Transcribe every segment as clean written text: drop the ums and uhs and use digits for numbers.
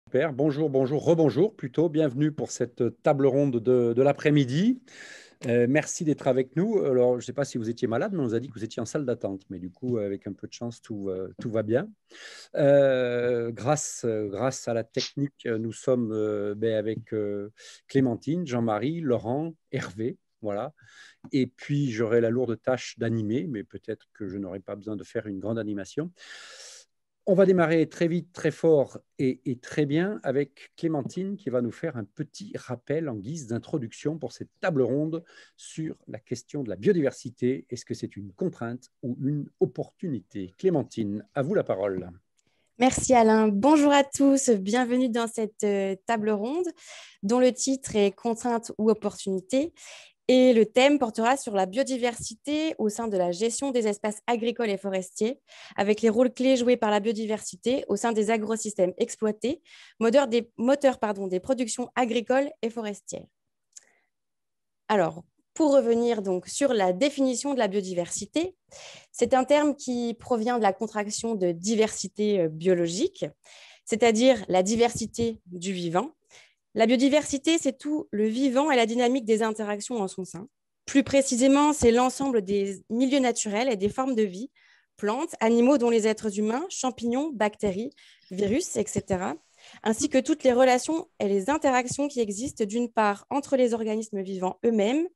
Super. Bonjour, bonjour, rebonjour plutôt. Bienvenue pour cette table ronde de l'après-midi. Merci d'être avec nous. Alors, je ne sais pas si vous étiez malade, mais on nous a dit que vous étiez en salle d'attente. Mais du coup, avec un peu de chance, tout va bien. Grâce à la technique, nous sommes avec Clémentine, Jean-Marie, Laurent, Hervé. Voilà. Et puis, j'aurai la lourde tâche d'animer, mais peut-être que je n'aurai pas besoin de faire une grande animation. On va démarrer très vite, très fort et très bien avec Clémentine qui va nous faire un petit rappel en guise d'introduction pour cette table ronde sur la question de la biodiversité. Est-ce que c'est une contrainte ou une opportunité? Clémentine, à vous la parole. Merci Alain. Bonjour à tous. Bienvenue dans cette table ronde dont le titre est Contraintes ou opportunités. Et le thème portera sur la biodiversité au sein de la gestion des espaces agricoles et forestiers, avec les rôles clés joués par la biodiversité au sein des agrosystèmes exploités, moteurs des productions agricoles et forestières. Alors, pour revenir donc sur la définition de la biodiversité, c'est un terme qui provient de la contraction de diversité biologique, c'est-à-dire la diversité du vivant. La biodiversité, c'est tout le vivant et la dynamique des interactions en son sein. Plus précisément, c'est l'ensemble des milieux naturels et des formes de vie, plantes, animaux dont les êtres humains, champignons, bactéries, virus, etc., ainsi que toutes les relations et les interactions qui existent d'une part entre les organismes vivants eux-mêmes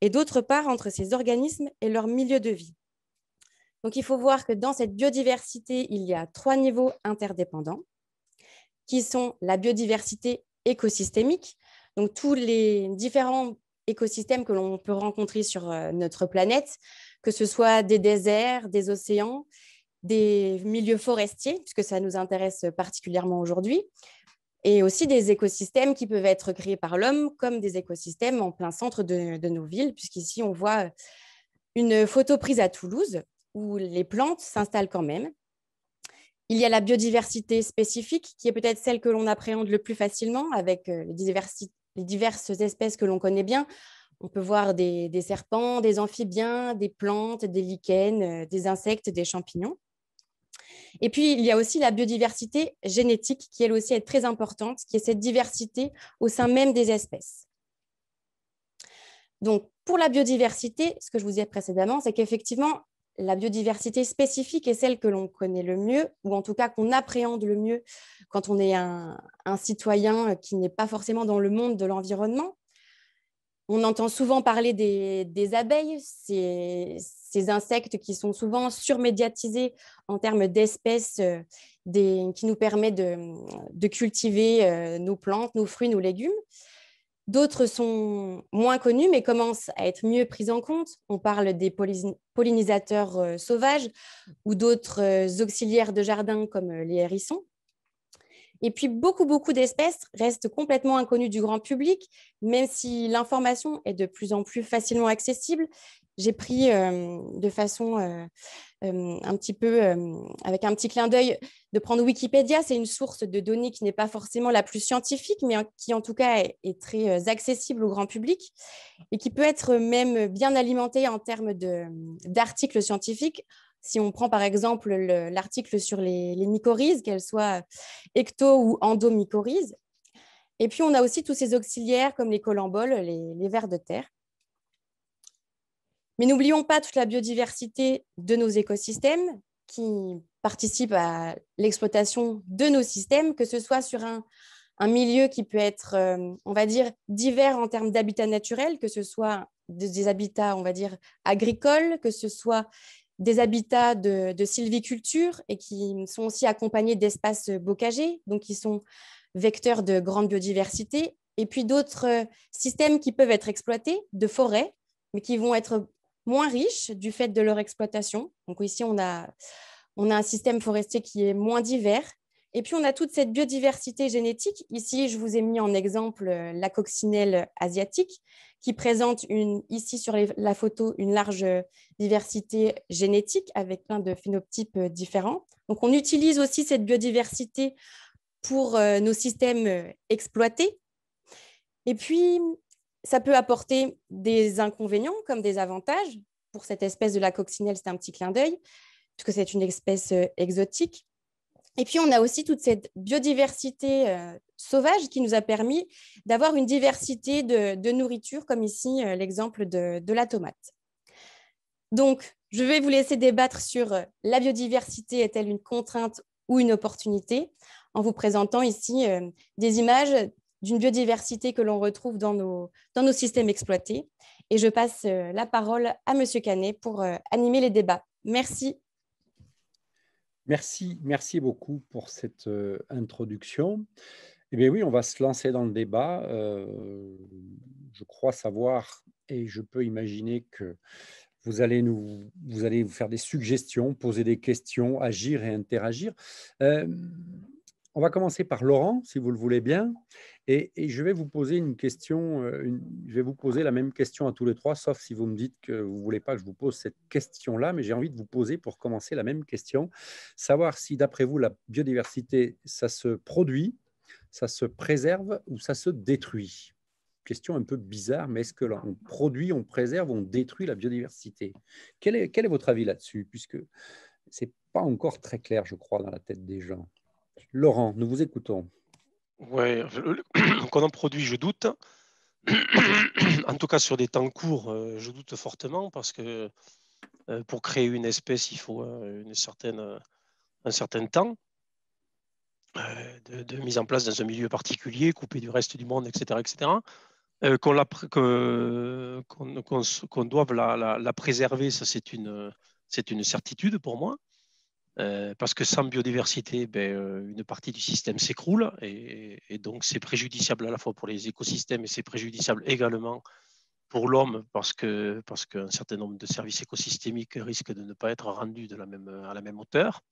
et d'autre part entre ces organismes et leur milieu de vie. Donc, il faut voir que dans cette biodiversité, il y a 3 niveaux interdépendants qui sont la biodiversité écosystémique, donc tous les différents écosystèmes que l'on peut rencontrer sur notre planète, que ce soit des déserts, des océans, des milieux forestiers, puisque ça nous intéresse particulièrement aujourd'hui, et aussi des écosystèmes qui peuvent être créés par l'homme, comme des écosystèmes en plein centre de nos villes, puisqu'ici on voit une photo prise à Toulouse, où les plantes s'installent quand même. Il y a la biodiversité spécifique, qui est peut-être celle que l'on appréhende le plus facilement avec les diverses espèces que l'on connaît bien. On peut voir des serpents, des amphibiens, des plantes, des lichens, des insectes, des champignons. Et puis, il y a aussi la biodiversité génétique, qui elle aussi est très importante, qui est cette diversité au sein même des espèces. Donc, pour la biodiversité, ce que je vous disais précédemment, c'est qu'effectivement, la biodiversité spécifique est celle que l'on connaît le mieux, ou en tout cas qu'on appréhende le mieux quand on est un citoyen qui n'est pas forcément dans le monde de l'environnement. On entend souvent parler des abeilles, ces insectes qui sont souvent surmédiatisés en termes d'espèces qui nous permettent de cultiver nos plantes, nos fruits, nos légumes. D'autres sont moins connus, mais commencent à être mieux pris en compte. On parle des pollinisateurs sauvages ou d'autres auxiliaires de jardin comme les hérissons. Et puis, beaucoup d'espèces restent complètement inconnues du grand public, même si l'information est de plus en plus facilement accessible. J'ai pris de façon un petit peu, avec un petit clin d'œil, de prendre Wikipédia. C'est une source de données qui n'est pas forcément la plus scientifique, mais qui en tout cas est très accessible au grand public et qui peut être même bien alimentée en termes d'articles scientifiques. Si on prend par exemple l'article sur les mycorhizes, qu'elles soient ecto- ou endomycorhizes. Et puis on a aussi tous ces auxiliaires comme les colamboles, les vers de terre. Mais n'oublions pas toute la biodiversité de nos écosystèmes qui participent à l'exploitation de nos systèmes, que ce soit sur un milieu qui peut être, on va dire, divers en termes d'habitat naturel, que ce soit des habitats, on va dire, agricoles, que ce soit des habitats de sylviculture et qui sont aussi accompagnés d'espaces bocagers, donc qui sont vecteurs de grande biodiversité, et puis d'autres systèmes qui peuvent être exploités, de forêts, mais qui vont être moins riches du fait de leur exploitation. Donc ici, on a un système forestier qui est moins divers. Et puis, on a toute cette biodiversité génétique. Ici, je vous ai mis en exemple la coccinelle asiatique, qui présente ici sur la photo une large diversité génétique avec plein de phénotypes différents. Donc, on utilise aussi cette biodiversité pour nos systèmes exploités. Et puis, ça peut apporter des inconvénients comme des avantages. Pour cette espèce de la coccinelle, c'est un petit clin d'œil, puisque c'est une espèce exotique. Et puis, on a aussi toute cette biodiversité sauvage qui nous a permis d'avoir une diversité de nourriture, comme ici l'exemple de la tomate. Donc, je vais vous laisser débattre sur la biodiversité est-elle une contrainte ou une opportunité, en vous présentant ici des images d'une biodiversité que l'on retrouve dans nos systèmes exploités. Et je passe la parole à Monsieur Canet pour animer les débats. Merci. Merci beaucoup pour cette introduction. Eh bien oui, on va se lancer dans le débat. Je crois savoir et je peux imaginer que vous allez vous faire des suggestions, poser des questions, agir et interagir. Euh, on va commencer par Laurent, si vous le voulez bien, et je vais vous poser une question. Je vais vous poser la même question à tous les trois, sauf si vous me dites que vous ne voulez pas que je vous pose cette question-là, mais j'ai envie de vous poser pour commencer la même question, savoir si d'après vous la biodiversité, ça se produit, ça se préserve ou ça se détruit? Question un peu bizarre, mais est-ce que là, on produit, on préserve, on détruit la biodiversité? Quel est votre avis là-dessus? Puisque ce n'est pas encore très clair, je crois, dans la tête des gens. Laurent, nous vous écoutons. Ouais, qu'on en produit, je doute. En tout cas, sur des temps courts, je doute fortement parce que pour créer une espèce, il faut un certain temps de mise en place dans un milieu particulier, coupé du reste du monde, etc., etc. Qu'on doive la préserver, ça c'est une certitude pour moi. Parce que sans biodiversité, une partie du système s'écroule et donc c'est préjudiciable à la fois pour les écosystèmes et c'est préjudiciable également pour l'homme parce qu'un certain nombre de services écosystémiques risquent de ne pas être rendus à la même hauteur.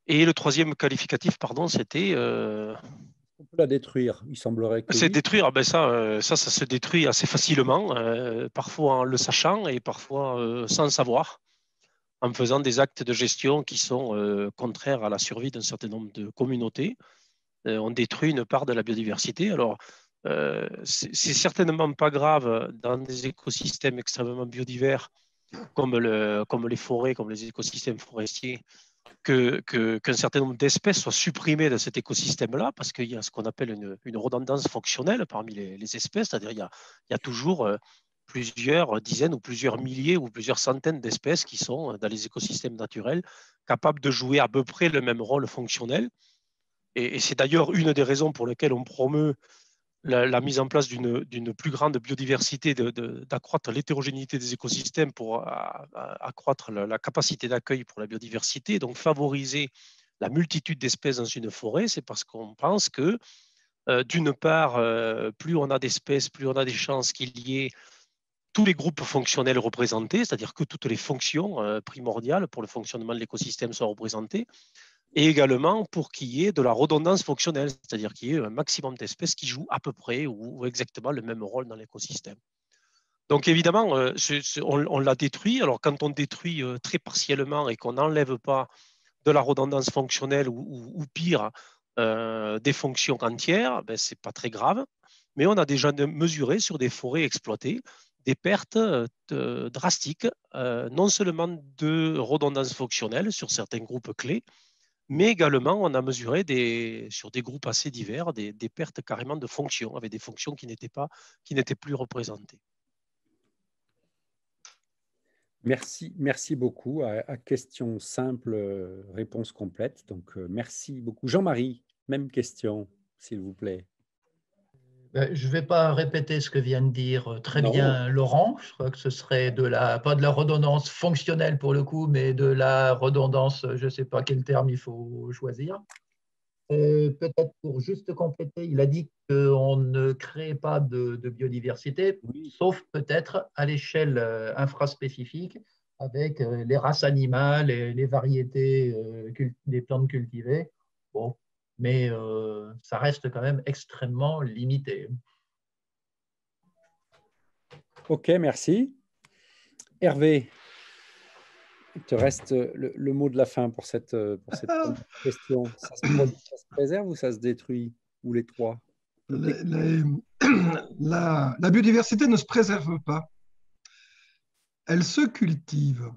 Et le troisième qualificatif, pardon, c'était... On peut la détruire, il semblerait que c'est oui. détruire, ça se détruit assez facilement, parfois en le sachant et parfois sans le savoir, en faisant des actes de gestion qui sont contraires à la survie d'un certain nombre de communautés. On détruit une part de la biodiversité. Alors, c'est certainement pas grave dans des écosystèmes extrêmement biodivers comme les forêts, comme les écosystèmes forestiers, qu'un certain nombre d'espèces soient supprimées de cet écosystème-là, parce qu'il y a ce qu'on appelle une redondance fonctionnelle parmi les espèces, c'est-à-dire il y a toujours plusieurs dizaines ou plusieurs milliers ou plusieurs centaines d'espèces qui sont dans les écosystèmes naturels capables de jouer à peu près le même rôle fonctionnel. Et c'est d'ailleurs une des raisons pour lesquelles on promeut la mise en place d'une plus grande biodiversité, d'accroître l'hétérogénéité des écosystèmes pour accroître la capacité d'accueil pour la biodiversité, donc favoriser la multitude d'espèces dans une forêt. C'est parce qu'on pense que, d'une part, plus on a d'espèces, plus on a des chances qu'il y ait tous les groupes fonctionnels représentés, c'est-à-dire que toutes les fonctions primordiales pour le fonctionnement de l'écosystème soient représentées, et également pour qu'il y ait de la redondance fonctionnelle, c'est-à-dire qu'il y ait un maximum d'espèces qui jouent à peu près ou exactement le même rôle dans l'écosystème. Donc évidemment, on l'a détruit. Alors quand on détruit très partiellement et qu'on n'enlève pas de la redondance fonctionnelle ou pire, des fonctions entières, ce n'est pas très grave. Mais on a déjà mesuré sur des forêts exploitées des pertes drastiques, non seulement de redondance fonctionnelle sur certains groupes clés, mais également, on a mesuré sur des groupes assez divers des pertes carrément de fonctions, avec des fonctions qui n'étaient plus représentées. Merci beaucoup. À question simple, réponse complète. Donc, merci beaucoup. Jean-Marie, même question, s'il vous plaît. Je ne vais pas répéter ce que vient de dire très Non. bien Laurent. Je crois que ce serait pas de la redondance fonctionnelle pour le coup, mais de la redondance, je ne sais pas quel terme il faut choisir. Peut-être pour juste compléter, il a dit qu'on ne crée pas de biodiversité, Oui. sauf peut-être à l'échelle infraspécifique, avec les races animales et les variétés des plantes cultivées. Bon, mais ça reste quand même extrêmement limité. OK, merci. Hervé, il te reste le mot de la fin pour cette question. Ça se produit, ça se préserve ou ça se détruit? Ou les trois? La biodiversité ne se préserve pas. Elle se cultive.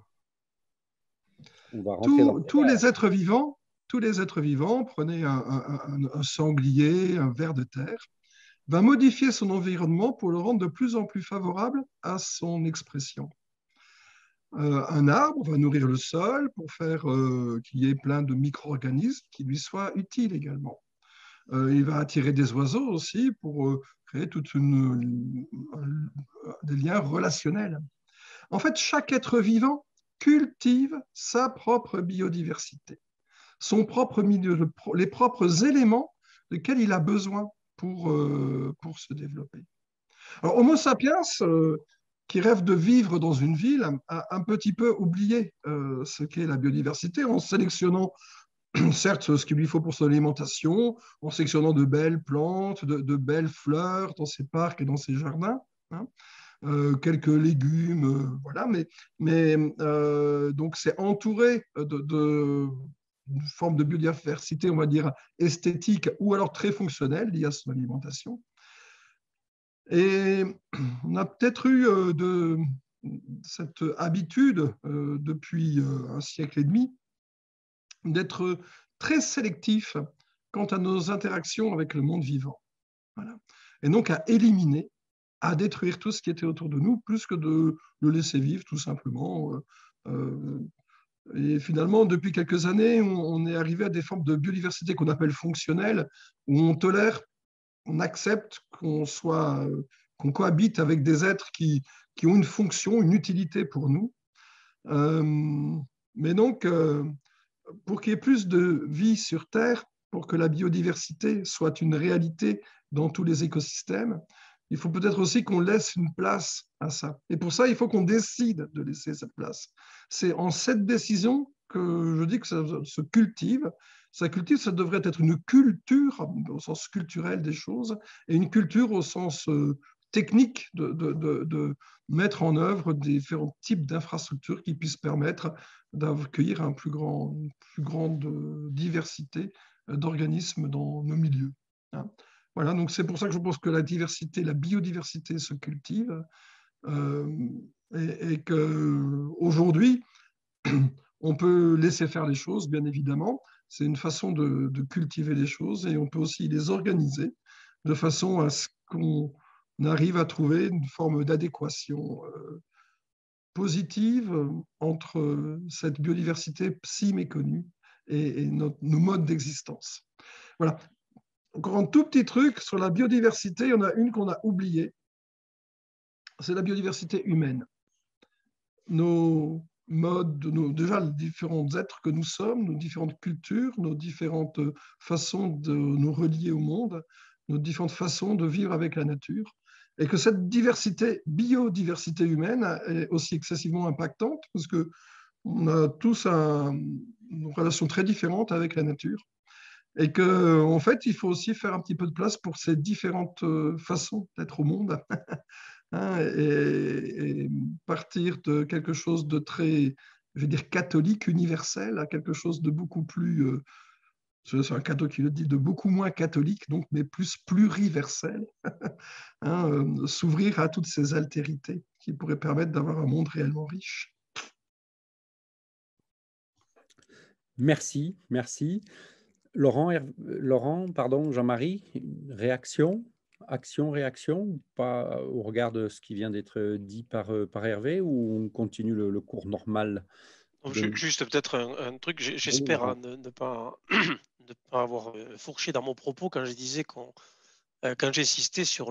On va rentrer dans le Tous débat. les êtres vivants, tous les êtres vivants, prenez un sanglier, un ver de terre, va modifier son environnement pour le rendre de plus en plus favorable à son expression. Un arbre va nourrir le sol pour faire qu'il y ait plein de micro-organismes qui lui soient utiles également. Il va attirer des oiseaux aussi pour créer des liens relationnels. En fait, chaque être vivant cultive sa propre biodiversité, son propre milieu, les propres éléments desquels il a besoin pour se développer. Alors, Homo sapiens, qui rêve de vivre dans une ville, a un petit peu oublié ce qu'est la biodiversité en sélectionnant certes ce qu'il lui faut pour son alimentation, en sélectionnant de belles plantes, de belles fleurs dans ses parcs et dans ses jardins, hein, quelques légumes, voilà, donc c'est entouré d'une forme de biodiversité, on va dire, esthétique ou alors très fonctionnelle liée à son alimentation. Et on a peut-être eu cette habitude depuis un siècle et demi d'être très sélectif quant à nos interactions avec le monde vivant. Voilà. Et donc à éliminer, à détruire tout ce qui était autour de nous, plus que de le laisser vivre tout simplement. Et finalement, depuis quelques années, on est arrivé à des formes de biodiversité qu'on appelle fonctionnelles, où on tolère, on accepte qu'on cohabite avec des êtres qui ont une fonction, une utilité pour nous. Mais donc, pour qu'il y ait plus de vie sur Terre, pour que la biodiversité soit une réalité dans tous les écosystèmes, il faut peut-être aussi qu'on laisse une place à ça. Et pour ça, il faut qu'on décide de laisser cette place. C'est en cette décision que je dis que ça se cultive. Ça cultive, ça devrait être une culture au sens culturel des choses et une culture au sens technique de mettre en œuvre différents types d'infrastructures qui puissent permettre d'accueillir une plus grande diversité d'organismes dans nos milieux. Hein. Voilà, donc c'est pour ça que je pense que la biodiversité se cultive et qu'aujourd'hui, on peut laisser faire les choses, bien évidemment. C'est une façon de cultiver les choses et on peut aussi les organiser de façon à ce qu'on arrive à trouver une forme d'adéquation positive entre cette biodiversité si méconnue et nos modes d'existence. Voilà. Encore un tout petit truc sur la biodiversité, il y en a une qu'on a oubliée, c'est la biodiversité humaine. Nos modes, déjà les différents êtres que nous sommes, nos différentes cultures, nos différentes façons de nous relier au monde, nos différentes façons de vivre avec la nature, et que cette biodiversité humaine est aussi excessivement impactante parce qu'on a tous une relation très différente avec la nature. Et qu'en fait, il faut aussi faire un petit peu de place pour ces différentes façons d'être au monde hein, et partir de quelque chose de très, je vais dire, catholique, universel, à quelque chose de beaucoup plus, c'est un cadeau qui le dit, de beaucoup moins catholique, donc, mais plus pluriversel, hein, s'ouvrir à toutes ces altérités qui pourraient permettre d'avoir un monde réellement riche. Merci, merci. Laurent, Jean-Marie, réaction, action, réaction, ou pas au regard de ce qui vient d'être dit par Hervé, ou on continue le cours normal Juste peut-être un truc, j'espère ne pas avoir fourché dans mon propos quand je disais quand j'insistais sur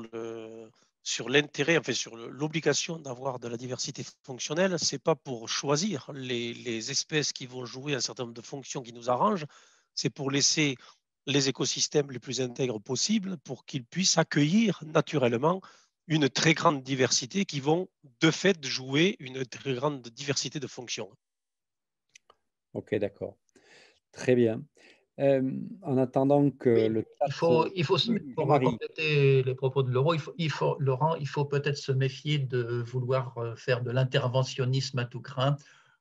l'intérêt, enfin sur l'obligation d'avoir de la diversité fonctionnelle, c'est pas pour choisir les espèces qui vont jouer un certain nombre de fonctions qui nous arrangent, c'est pour laisser les écosystèmes les plus intègres possibles pour qu'ils puissent accueillir naturellement une très grande diversité qui vont de fait jouer une très grande diversité de fonctions. Ok, d'accord. Très bien. En attendant que le chat pour compléter les propos de Laurent, Laurent, il faut peut-être se méfier de vouloir faire de l'interventionnisme à tout craint,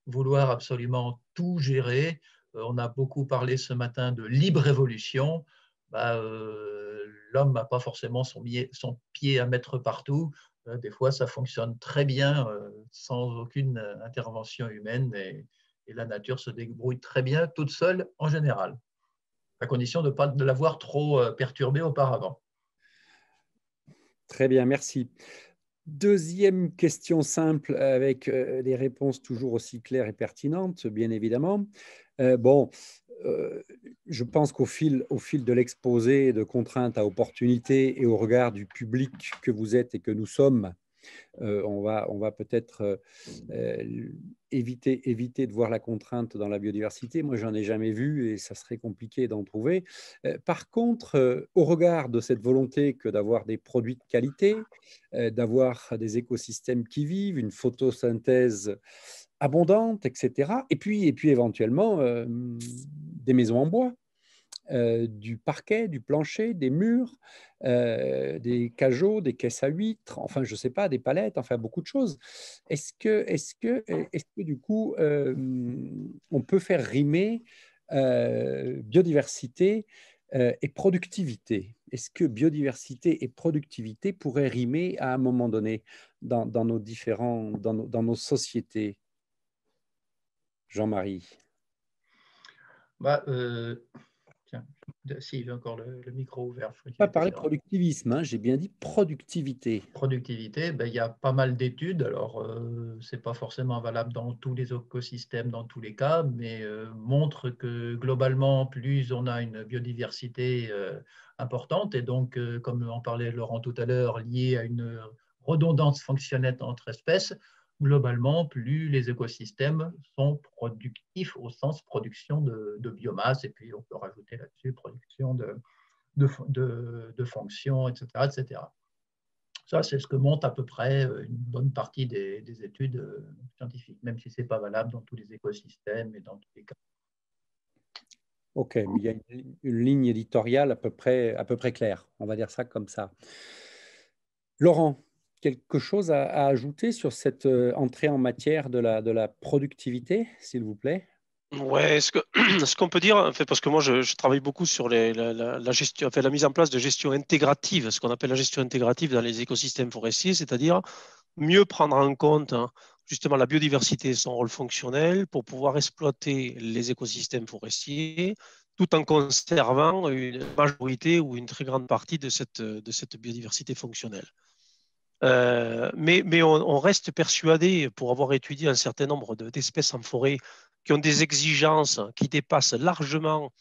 vouloir absolument tout gérer. On a beaucoup parlé ce matin de libre évolution. L'homme n'a pas forcément son pied à mettre partout. Des fois, ça fonctionne très bien sans aucune intervention humaine et la nature se débrouille très bien toute seule en général. à condition de ne pas l'avoir trop perturbé auparavant. Très bien, merci. Deuxième question simple avec des réponses toujours aussi claires et pertinentes, bien évidemment. Je pense qu'au fil de l'exposé de contraintes à opportunités et au regard du public que vous êtes et que nous sommes, on va peut-être éviter de voir la contrainte dans la biodiversité. Moi, j'en ai jamais vu et ça serait compliqué d'en trouver. Par contre, au regard de cette volonté que d'avoir des produits de qualité, d'avoir des écosystèmes qui vivent, une photosynthèse abondante, etc. Et puis éventuellement, des maisons en bois. Du parquet, du plancher, des murs, des cajots, des caisses à huîtres, enfin, je ne sais pas, des palettes, enfin, beaucoup de choses. Est-ce que du coup, on peut faire rimer biodiversité et productivité? Est-ce que biodiversité et productivité pourraient rimer à un moment donné dans nos sociétés? Jean-Marie. Tiens, s'il y a encore le micro ouvert. Je n'ai pas parlé de productivisme, hein, j'ai bien dit productivité. Productivité, il y a pas mal d'études. Alors, ce n'est pas forcément valable dans tous les écosystèmes, dans tous les cas, mais montre que globalement, plus on a une biodiversité importante, et donc, comme en parlait Laurent tout à l'heure, liée à une redondance fonctionnelle entre espèces, globalement, plus les écosystèmes sont productifs au sens production de biomasse, et puis on peut rajouter là-dessus production de fonctions, etc., etc. Ça, c'est ce que montre à peu près une bonne partie des études scientifiques, même si ce n'est pas valable dans tous les écosystèmes et dans tous les cas. Ok, mais il y a une ligne éditoriale à peu près claire, on va dire ça comme ça. Laurent, quelque chose à ajouter sur cette entrée en matière de la productivité, s'il vous plaît? Ouais, ce qu'on peut dire, en fait, parce que moi je travaille beaucoup sur la gestion, enfin, la mise en place de gestion intégrative, ce qu'on appelle la gestion intégrative dans les écosystèmes forestiers, c'est-à-dire mieux prendre en compte justement la biodiversité et son rôle fonctionnel pour pouvoir exploiter les écosystèmes forestiers tout en conservant une majorité ou une très grande partie de cette biodiversité fonctionnelle. Mais on reste persuadé, pour avoir étudié un certain nombre d'espèces en forêt qui ont des exigences qui dépassent largement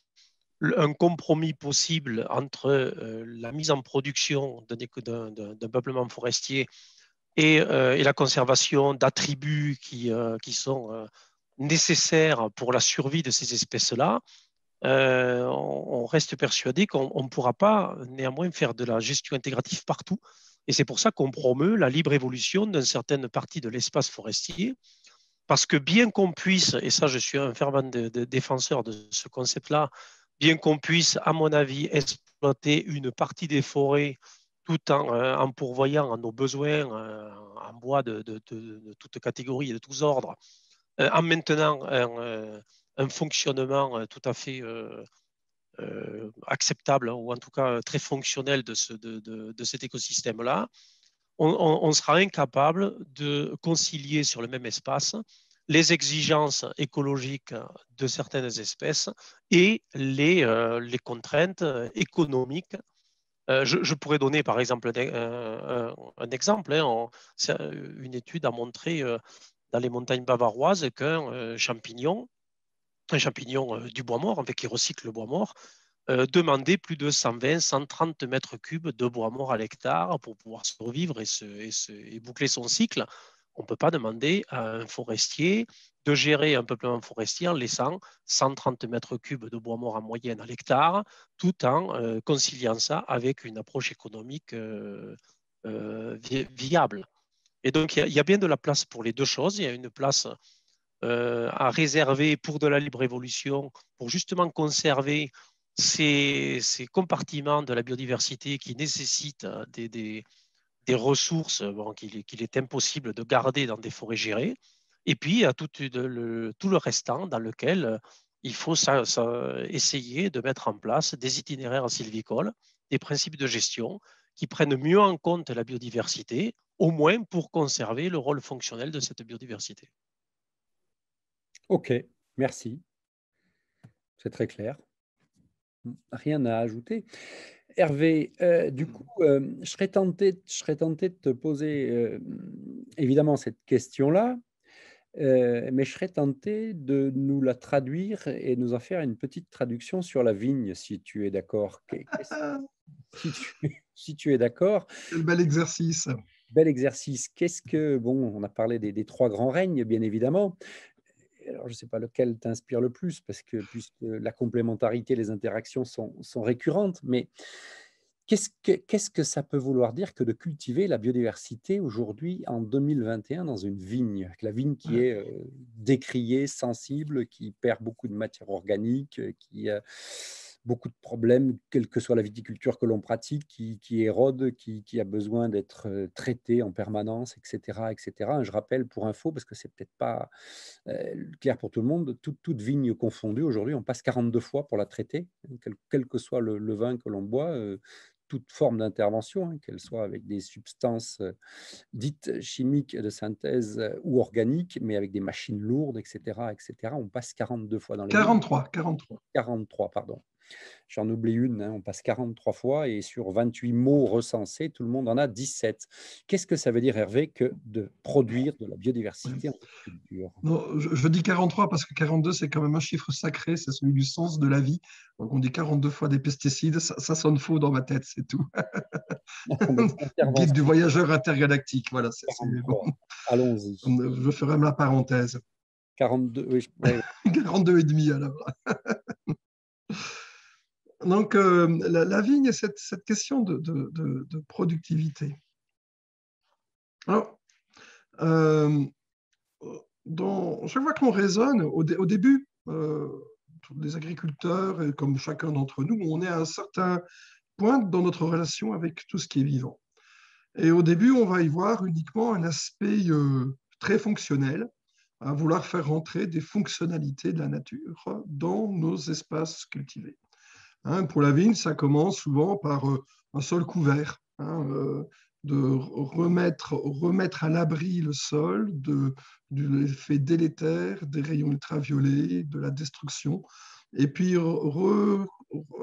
un compromis possible entre la mise en production d'un peuplement forestier et la conservation d'attributs qui sont nécessaires pour la survie de ces espèces-là. On reste persuadé qu'on ne pourra pas néanmoins faire de la gestion intégrative partout. Et c'est pour ça qu'on promeut la libre évolution d'une certaine partie de l'espace forestier, parce que bien qu'on puisse, et ça je suis un fervent défenseur de ce concept-là, bien qu'on puisse, à mon avis, exploiter une partie des forêts tout en pourvoyant à nos besoins en bois de toutes catégories et de tous ordres, en maintenant un fonctionnement tout à fait acceptable, hein, ou en tout cas très fonctionnel de cet écosystème-là, on sera incapable de concilier sur le même espace les exigences écologiques de certaines espèces et les contraintes économiques. Je pourrais donner par exemple un exemple. Hein, une étude a montré dans les montagnes bavaroises qu'un champignon, du bois mort, en fait, qui recycle le bois mort, demander plus de 120-130 mètres cubes de bois mort à l'hectare pour pouvoir survivre et boucler son cycle. On ne peut pas demander à un forestier de gérer un peuplement forestier en laissant 130 mètres cubes de bois mort en moyenne à l'hectare, tout en conciliant ça avec une approche économique viable. Et donc, il y a bien de la place pour les deux choses. Il y a une place à réserver pour de la libre évolution, pour justement conserver ces compartiments de la biodiversité qui nécessitent des ressources qu'il est impossible de garder dans des forêts gérées. Et puis, il y a tout le restant dans lequel il faut essayer de mettre en place des itinéraires sylvicoles, des principes de gestion qui prennent mieux en compte la biodiversité, au moins pour conserver le rôle fonctionnel de cette biodiversité. Ok, merci. C'est très clair. Rien à ajouter. Hervé, du coup, je serais tenté de te poser évidemment cette question-là, mais je serais tenté de nous la traduire et nous en faire une petite traduction sur la vigne, si tu es d'accord. Si tu, si tu es d'accord, Quel bel exercice. bel exercice. Bon, on a parlé des trois grands règnes, bien évidemment. Alors, je ne sais pas lequel t'inspire le plus, puisque la complémentarité, les interactions sont récurrentes, mais qu'est-ce que ça peut vouloir dire que de cultiver la biodiversité aujourd'hui en 2021 dans une vigne? La vigne qui est décriée, sensible, qui perd beaucoup de matière organique, qui a beaucoup de problèmes, quelle que soit la viticulture que l'on pratique, qui érode, qui a besoin d'être traitée en permanence, etc., etc. Je rappelle pour info, parce que c'est peut-être pas clair pour tout le monde, toute vigne confondue, aujourd'hui, on passe 42 fois pour la traiter, quel que soit le vin que l'on boit, toute forme d'intervention, hein, qu'elle soit avec des substances dites chimiques de synthèse ou organiques, mais avec des machines lourdes, etc., etc. On passe 42 fois dans les vignes. 43, pardon. J'en oublie une, hein, on passe 43 fois et sur 28 mots recensés, tout le monde en a 17. Qu'est-ce que ça veut dire, Hervé, que de produire de la biodiversité en agriculture? Non, je dis 43 parce que 42, c'est quand même un chiffre sacré, c'est celui du sens de la vie. Donc on dit 42 fois des pesticides, ça sonne faux dans ma tête, c'est tout. Guide du voyageur intergalactique, voilà. 43. Allons-y. Je ferai la parenthèse. 42, oui. 42 et demi alors. Donc la vigne et cette question de productivité. Alors, chaque fois qu'on raisonne, au début, les agriculteurs, et comme chacun d'entre nous, on est à un certain point dans notre relation avec tout ce qui est vivant. Et au début, on va y voir uniquement un aspect très fonctionnel, à vouloir faire rentrer des fonctionnalités de la nature dans nos espaces cultivés. Hein, pour la vigne, ça commence souvent par un sol couvert, hein, de remettre à l'abri le sol de l'effet délétère des rayons ultraviolets, de la destruction, et puis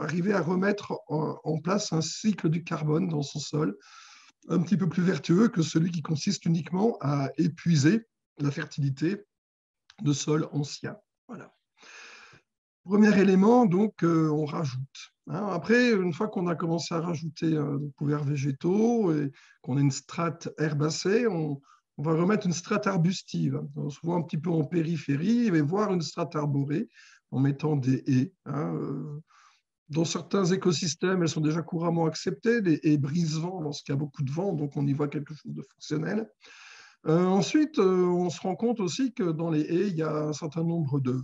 arriver à remettre en place un cycle du carbone dans son sol, un petit peu plus vertueux que celui qui consiste uniquement à épuiser la fertilité de sols anciens. Voilà. Premier élément, donc, on rajoute. Hein. Après, une fois qu'on a commencé à rajouter des couverts végétaux et qu'on a une strate herbacée, on va remettre une strate arbustive, donc souvent un petit peu en périphérie, mais voire une strate arborée en mettant des haies. Hein. Dans certains écosystèmes, elles sont déjà couramment acceptées, les haies brise-vent lorsqu'il y a beaucoup de vent, donc on y voit quelque chose de fonctionnel. Ensuite, on se rend compte aussi que dans les haies, il y a un certain nombre de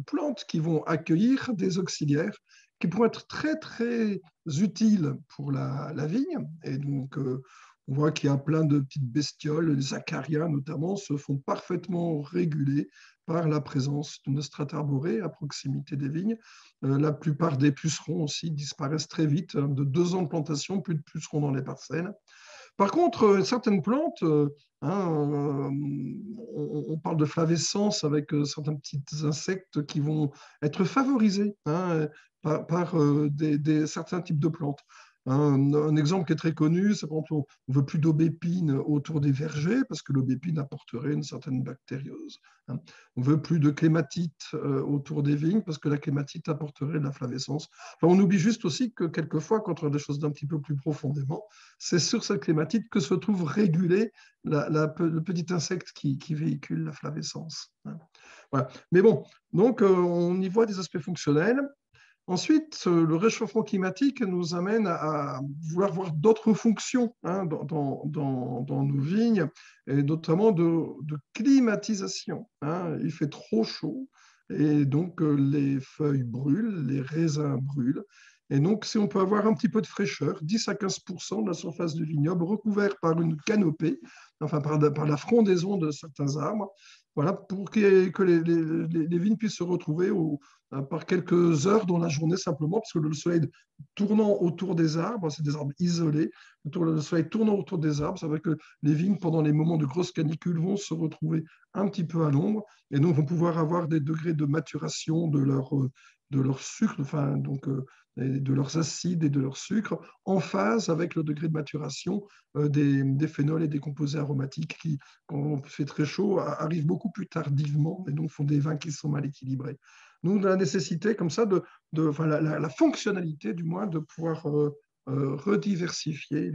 plantes qui vont accueillir des auxiliaires qui pourront être très, très utiles pour la vigne. Et donc, on voit qu'il y a plein de petites bestioles, les acariens notamment, se font parfaitement réguler par la présence d'une strate arborée à proximité des vignes. La plupart des pucerons aussi disparaissent très vite. De 2 ans de plantation, plus de pucerons dans les parcelles. Par contre, certaines plantes, on parle de flavescence avec certains petits insectes qui vont être favorisés par certains types de plantes. Un exemple qui est très connu, c'est quand on ne veut plus d'aubépine autour des vergers parce que l'aubépine apporterait une certaine bactériose. On ne veut plus de clématite autour des vignes parce que la clématite apporterait de la flavescence. Enfin, on oublie juste aussi que quelquefois, quand on a des choses d'un petit peu plus profondément, c'est sur cette clématite que se trouve régulé le petit insecte qui véhicule la flavescence. Voilà. Mais bon, donc on y voit des aspects fonctionnels. Ensuite, le réchauffement climatique nous amène à vouloir voir d'autres fonctions dans nos vignes, et notamment de climatisation. Il fait trop chaud et donc les feuilles brûlent, les raisins brûlent. Et donc, si on peut avoir un petit peu de fraîcheur, 10 à 15% de la surface du vignoble recouvert par une canopée, enfin par la frondaison de certains arbres, voilà, pour que les vignes puissent se retrouver par quelques heures dans la journée simplement, parce que le soleil tournant autour des arbres, c'est des arbres isolés, le soleil tournant autour des arbres, ça veut dire que les vignes, pendant les moments de grosse canicule, vont se retrouver un petit peu à l'ombre, et donc vont pouvoir avoir des degrés de maturation de leur sucre, enfin, donc, de leurs acides et de leurs sucres, en phase avec le degré de maturation des phénols et des composés aromatiques qui, quand on fait très chaud, arrivent beaucoup plus tardivement et donc font des vins qui sont mal équilibrés. Nous, la nécessité comme ça, enfin, la fonctionnalité du moins, de pouvoir rediversifier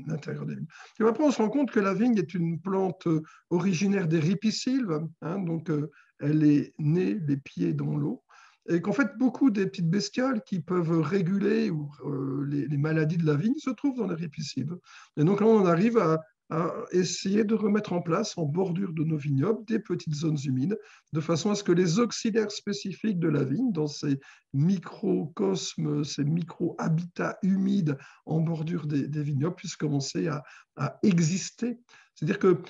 l'intérieur des vignes. Et après, on se rend compte que la vigne est une plante originaire des ripisylves, hein, donc elle est née les pieds dans l'eau, et qu'en fait, beaucoup des petites bestioles qui peuvent réguler les maladies de la vigne se trouvent dans les ripisylves. Et donc là, on arrive à essayer de remettre en place, en bordure de nos vignobles, des petites zones humides, de façon à ce que les auxiliaires spécifiques de la vigne, dans ces microcosmes, ces micro-habitats humides en bordure des vignobles, puissent commencer à exister. C'est-à-dire que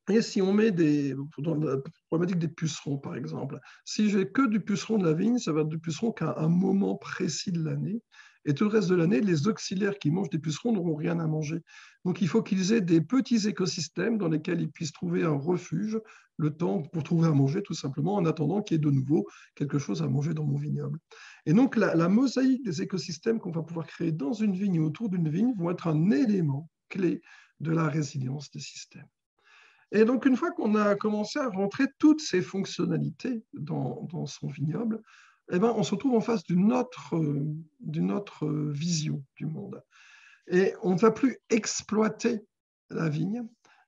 et si on met dans la problématique des pucerons, par exemple, si j'ai que du puceron de la vigne, ça va être du puceron qu'à un moment précis de l'année. Et tout le reste de l'année, les auxiliaires qui mangent des pucerons n'auront rien à manger. Donc, il faut qu'ils aient des petits écosystèmes dans lesquels ils puissent trouver un refuge, le temps pour trouver à manger, tout simplement, en attendant qu'il y ait de nouveau quelque chose à manger dans mon vignoble. Et donc, la mosaïque des écosystèmes qu'on va pouvoir créer dans une vigne ou autour d'une vigne vont être un élément clé de la résilience des systèmes. Et donc, une fois qu'on a commencé à rentrer toutes ces fonctionnalités dans son vignoble, eh ben, on se retrouve en face d'une autre vision du monde. Et on ne va plus exploiter la vigne,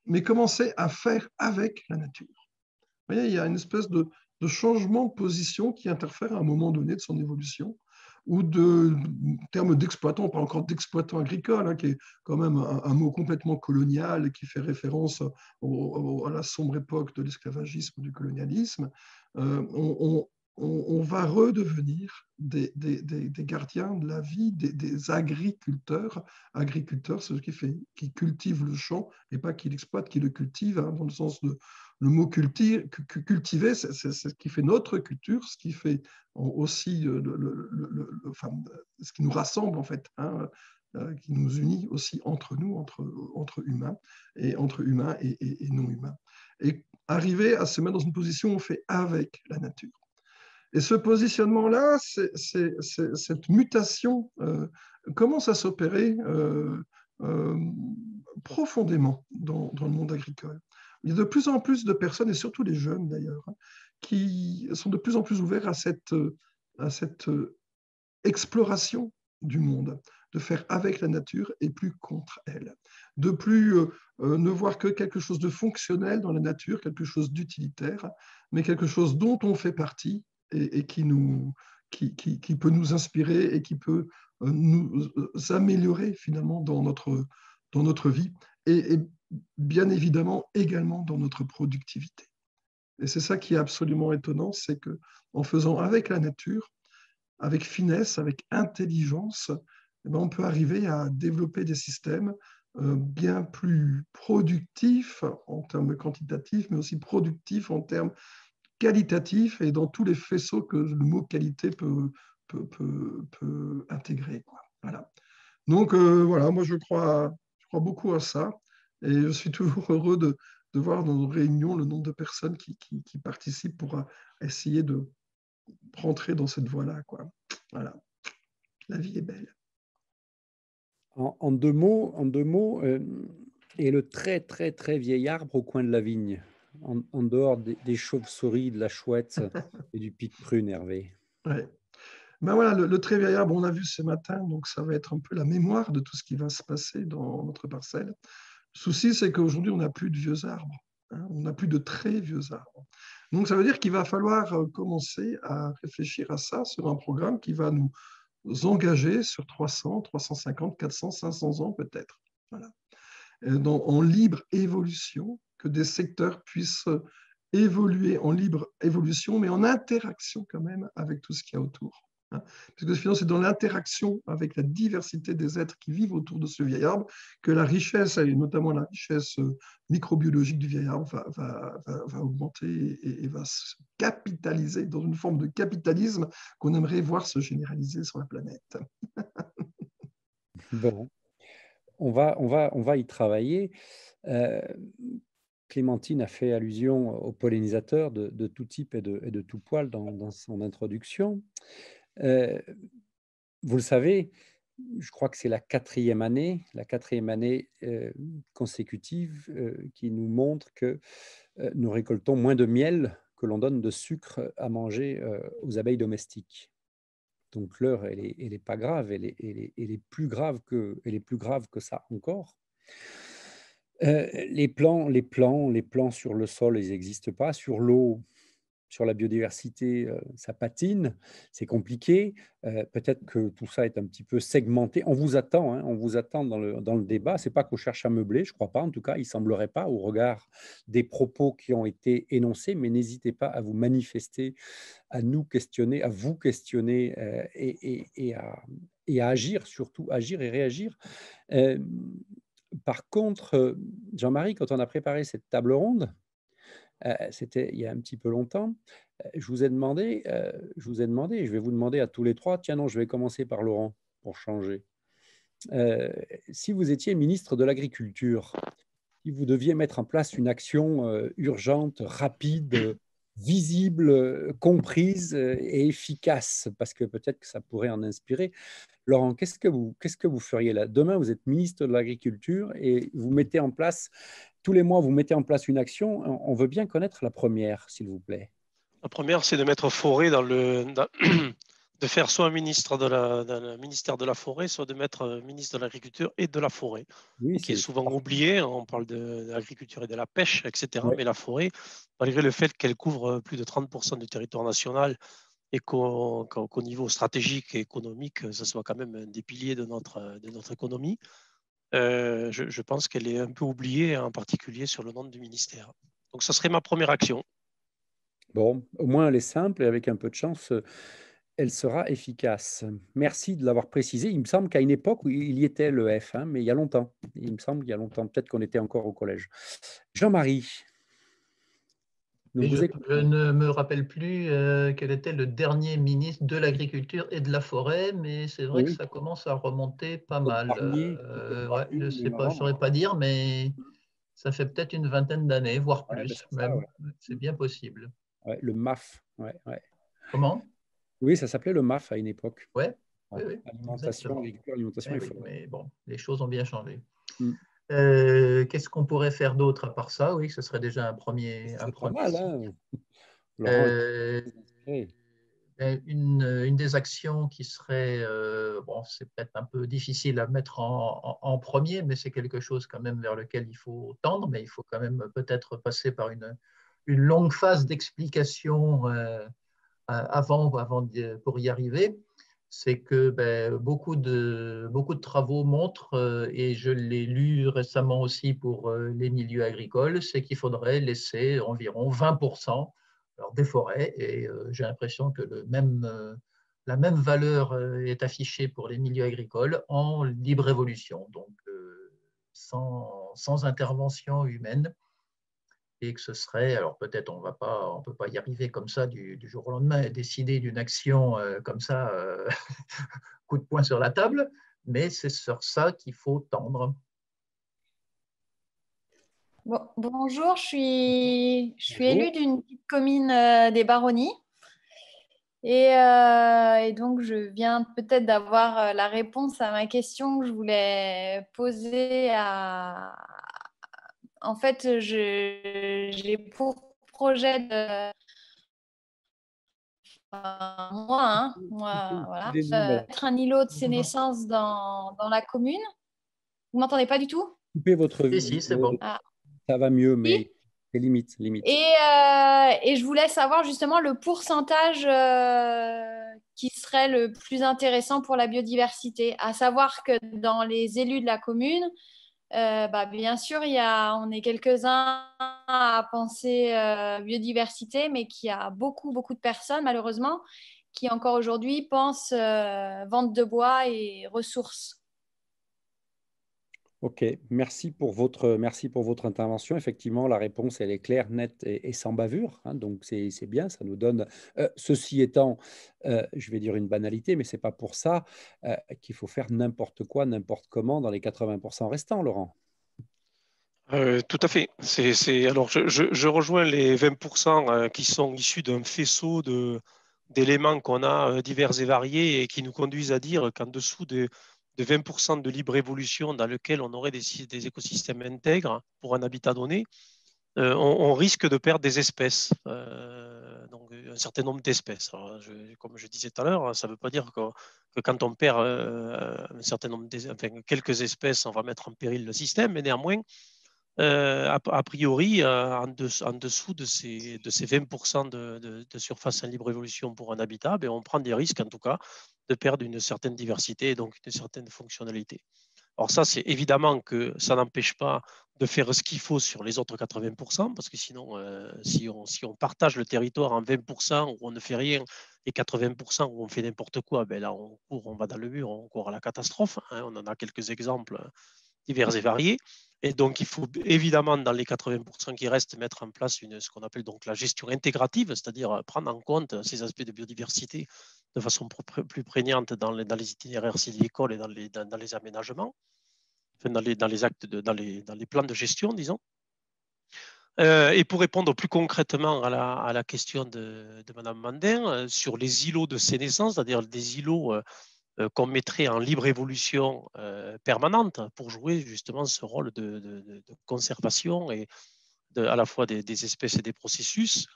mais commencer à faire avec la nature. Vous voyez, il y a une espèce de changement de position qui interfère à un moment donné de son évolution, ou de termes d'exploitant, on parle encore d'exploitant agricole, hein, qui est quand même un mot complètement colonial, qui fait référence à la sombre époque de l'esclavagisme, du colonialisme. On va redevenir des gardiens de la vie, des agriculteurs. Agriculteurs, c'est ceux qui cultivent le champ, et pas qui l'exploitent, qui le cultivent, hein, dans le sens de le mot cultiver, c'est ce qui fait notre culture, ce qui fait aussi enfin, ce qui nous rassemble en fait, hein, qui nous unit aussi entre nous, entre humains, et entre humains et non humains. Et arriver à se mettre dans une position où on fait avec la nature. Et ce positionnement-là, cette mutation commence à s'opérer profondément dans le monde agricole. Il y a de plus en plus de personnes, et surtout les jeunes d'ailleurs, qui sont de plus en plus ouverts à cette exploration du monde, de faire avec la nature et plus contre elle, de plus ne voir que quelque chose de fonctionnel dans la nature, quelque chose d'utilitaire, mais quelque chose dont on fait partie et qui peut nous inspirer et qui peut nous améliorer finalement dans notre vie et bien évidemment également dans notre productivité. Et c'est ça qui est absolument étonnant, c'est qu'en faisant avec la nature, avec finesse, avec intelligence, eh bien, on peut arriver à développer des systèmes bien plus productifs en termes quantitatifs, mais aussi productifs en termes qualitatifs et dans tous les faisceaux que le mot qualité peut intégrer, quoi. Voilà. Donc, voilà, moi, je crois beaucoup à ça. Et je suis toujours heureux de voir dans nos réunions le nombre de personnes qui participent pour essayer de rentrer dans cette voie-là, quoi. Voilà. La vie est belle. En deux mots, et le très, très, très vieil arbre au coin de la vigne, en dehors des chauves-souris, de la chouette et du pic-prune, Hervé. Ouais. Ben voilà, le très vieil arbre, on l'a vu ce matin, donc ça va être un peu la mémoire de tout ce qui va se passer dans notre parcelle. Le souci, c'est qu'aujourd'hui, on n'a plus de vieux arbres, hein, on n'a plus de très vieux arbres. Donc, ça veut dire qu'il va falloir commencer à réfléchir à ça sur un programme qui va nous engager sur 300, 350, 400, 500 ans peut-être. Voilà. En libre évolution, que des secteurs puissent évoluer en libre évolution, mais en interaction quand même avec tout ce qu'il y a autour. Parce que finalement, c'est dans l'interaction avec la diversité des êtres qui vivent autour de ce vieil arbre que la richesse, et notamment la richesse microbiologique du vieil arbre, va augmenter et va se capitaliser dans une forme de capitalisme qu'on aimerait voir se généraliser sur la planète. Bon, on va y travailler. Clémentine a fait allusion aux pollinisateurs de tout type et de tout poil dans son introduction. Vous le savez, je crois que c'est la quatrième année consécutive qui nous montre que nous récoltons moins de miel que l'on donne de sucre à manger aux abeilles domestiques. Donc l'heure, elle est pas grave, elle est plus grave que ça encore. Les plans sur le sol, ils n'existent pas. Sur l'eau, sur la biodiversité, ça patine, c'est compliqué. Peut-être que tout ça est un petit peu segmenté. On vous attend, hein, on vous attend dans le débat. C'est pas qu'on cherche à meubler, je crois pas. En tout cas, il semblerait pas au regard des propos qui ont été énoncés. Mais n'hésitez pas à vous manifester, à nous questionner, à vous questionner et à agir, surtout agir et réagir. Euh, Par contre, Jean-Marie, quand on a préparé cette table ronde, c'était il y a un petit peu longtemps, je vous ai demandé, et je vais vous demander à tous les trois, tiens non, je vais commencer par Laurent pour changer. Si vous étiez ministre de l'Agriculture, si vous deviez mettre en place une action urgente, rapide, visible, comprise et efficace, parce que peut-être que ça pourrait en inspirer, Laurent, qu'est-ce que vous feriez là? Demain, vous êtes ministre de l'Agriculture et vous mettez en place, tous les mois, vous mettez en place une action. On veut bien connaître la première, s'il vous plaît. La première, c'est de mettre forêt de faire soit un ministre dans le ministère de la Forêt, soit de mettre ministre de l'Agriculture et de la Forêt, Oui, qui est souvent oublié. On parle de l'agriculture et de la pêche, etc. Ouais. Mais la forêt, malgré le fait qu'elle couvre plus de 30% du territoire national et qu'au niveau stratégique et économique, ce soit quand même un des piliers de notre économie, je pense qu'elle est un peu oubliée, en particulier sur le nom du ministère. Donc, ça serait ma première action. Bon, au moins elle est simple et avec un peu de chance, elle sera efficace. Merci de l'avoir précisé. Il me semble qu'à une époque, où il y était le F, hein, mais il y a longtemps. Il me semble, il y a longtemps. Peut-être qu'on était encore au collège. Jean-Marie, nous Et vous je écoutons. ne me rappelle plus quel était le dernier ministre de l'Agriculture et de la Forêt, mais c'est vrai que Oui, ça commence à remonter pas peut-être mal. Barnier, Ouais, je ne de sais pas, je mémoire. ne saurais pas dire, mais ça fait peut-être une vingtaine d'années, voire Ouais, ben plus c'est ça, même. ouais. C'est bien possible. Ouais, le MAF. Ouais, ouais. Comment? Oui, ça s'appelait le MAF à une époque. Ouais, Ouais. oui, oui, Alimentation, exactement. agriculture, alimentation Eh et oui, forêt. mais bon, les choses ont bien changé. Mm. Qu'est-ce qu'on pourrait faire d'autre à part ça? Oui, ce serait déjà un C'est pas premier mal, signe. hein. Laurent est Euh, très inspiré. une des actions qui serait, bon, c'est peut-être un peu difficile à mettre en premier, mais c'est quelque chose quand même vers lequel il faut tendre, mais il faut quand même peut-être passer par une longue phase d'explication pour y arriver. C'est que beaucoup de travaux montrent, et je l'ai lu récemment aussi pour les milieux agricoles, c'est qu'il faudrait laisser environ 20% alors, des forêts. Et j'ai l'impression que la même valeur est affichée pour les milieux agricoles en libre évolution, donc sans intervention humaine. Et que ce serait, alors peut-être on ne peut pas y arriver comme ça du jour au lendemain et décider d'une action comme ça, coup de poing sur la table, mais c'est sur ça qu'il faut tendre. Bon, bonjour, je suis élue Bonjour. d'une petite commune des Baronnies et donc je viens peut-être d'avoir la réponse à ma question que je voulais poser à... En fait, j'ai pour projet de... moi, voilà, Excusez-nous, madame. mettre un îlot de sénescence dans la commune. Vous m'entendez pas du tout? Coupez votre Si, c'est bon. vidéo. Ah. Ça va mieux, mais Si. c'est limite, limite. Et je voulais savoir justement le pourcentage qui serait le plus intéressant pour la biodiversité. À savoir que dans les élus de la commune, bien sûr, on est quelques-uns à penser biodiversité, mais qu'il y a beaucoup, beaucoup de personnes, malheureusement, qui encore aujourd'hui pensent vente de bois et ressources. OK, merci pour votre intervention. Effectivement, la réponse, elle est claire, nette et sans bavure, hein, donc c'est bien, ça nous donne ceci étant, je vais dire une banalité, mais c'est pas pour ça, qu'il faut faire n'importe quoi, n'importe comment dans les 80% restants, Laurent. Tout à fait. Alors, je rejoins les 20% qui sont issus d'un faisceau d'éléments qu'on a divers et variés et qui nous conduisent à dire qu'en dessous de 20% de libre évolution dans lequel on aurait des écosystèmes intègres pour un habitat donné, on risque de perdre des espèces, donc un certain nombre d'espèces. Comme je disais tout à l'heure, ça ne veut pas dire que quand on perd un certain nombre quelques espèces, on va mettre en péril le système, mais néanmoins, a priori, en dessous de ces 20% de surface en libre évolution pour un habitat, on prend des risques en tout cas de perdre une certaine diversité et donc une certaine fonctionnalité. Alors ça, c'est évidemment que ça n'empêche pas de faire ce qu'il faut sur les autres 80%, parce que sinon, si on partage le territoire en 20% où on ne fait rien et 80% où on fait n'importe quoi, là, on va dans le mur, on court à la catastrophe. On en a quelques exemples divers et variés. Et donc, il faut évidemment, dans les 80% qui restent, mettre en place ce qu'on appelle donc la gestion intégrative, c'est-à-dire prendre en compte ces aspects de biodiversité de façon plus prégnante dans les itinéraires sylvicoles et dans les aménagements, enfin dans les actes, dans les plans de gestion, disons. Et pour répondre plus concrètement à la question de Mme Mandin, sur les îlots de sénescence, c'est-à-dire des îlots qu'on mettrait en libre évolution permanente pour jouer justement ce rôle de conservation et à la fois des espèces et des processus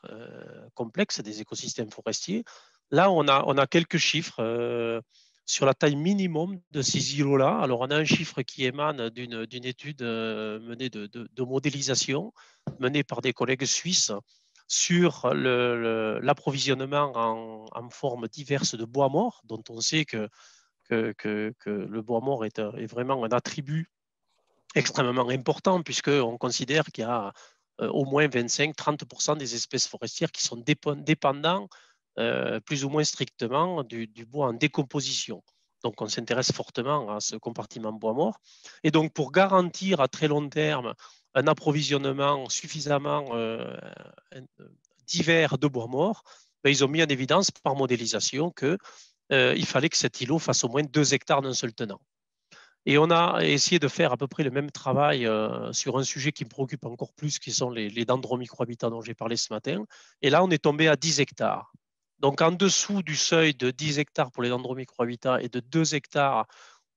complexes des écosystèmes forestiers. Là, on a quelques chiffres sur la taille minimum de ces îlots-là. Alors, on a un chiffre qui émane d'une étude menée de modélisation menée par des collègues suisses sur l'approvisionnement en formes diverses de bois mort, dont on sait que le bois mort est vraiment un attribut extrêmement important, puisqu'on considère qu'il y a au moins 25-30% des espèces forestières qui sont dépendants plus ou moins strictement du bois en décomposition. Donc, on s'intéresse fortement à ce compartiment bois mort. Et donc, pour garantir à très long terme un approvisionnement suffisamment divers de bois mort, ils ont mis en évidence par modélisation qu'il fallait que cet îlot fasse au moins 2 hectares d'un seul tenant. Et on a essayé de faire à peu près le même travail sur un sujet qui me préoccupe encore plus, qui sont les dendromicrohabitats dont j'ai parlé ce matin. Et là, on est tombé à 10 hectares. Donc, en dessous du seuil de 10 hectares pour les dendromicrohabitats et de 2 hectares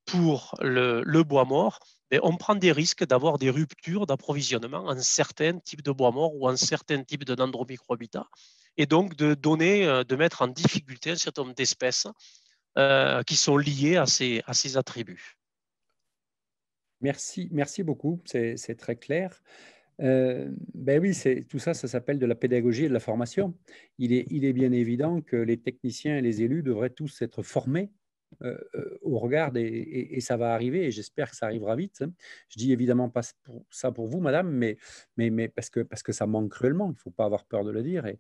pour le bois mort, on prend des risques d'avoir des ruptures d'approvisionnement en certains types de bois mort ou en certains types de dendromicrohabitats, et donc de mettre en difficulté un certain nombre d'espèces qui sont liées à ces attributs. Merci beaucoup, c'est très clair. Oui, tout ça s'appelle de la pédagogie et de la formation. Il est bien évident que les techniciens et les élus devraient tous être formés au regard et ça va arriver et j'espère que ça arrivera vite. Je dis évidemment pas ça pour vous, madame, mais parce que ça manque cruellement. Il ne faut pas avoir peur de le dire et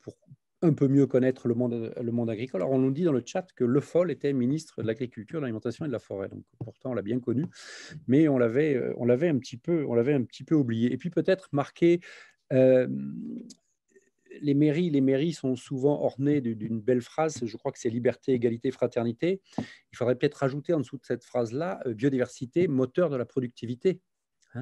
pour un peu mieux connaître le monde agricole. Alors, on nous dit dans le chat que Le Foll était ministre de l'Agriculture, de l'Alimentation et de la Forêt. Donc, pourtant, on l'a bien connu, mais on l'avait un petit peu oublié. Et puis, peut-être marquer les mairies sont souvent ornées d'une belle phrase, je crois que c'est liberté, égalité, fraternité. Il faudrait peut-être rajouter en dessous de cette phrase-là, biodiversité, moteur de la productivité.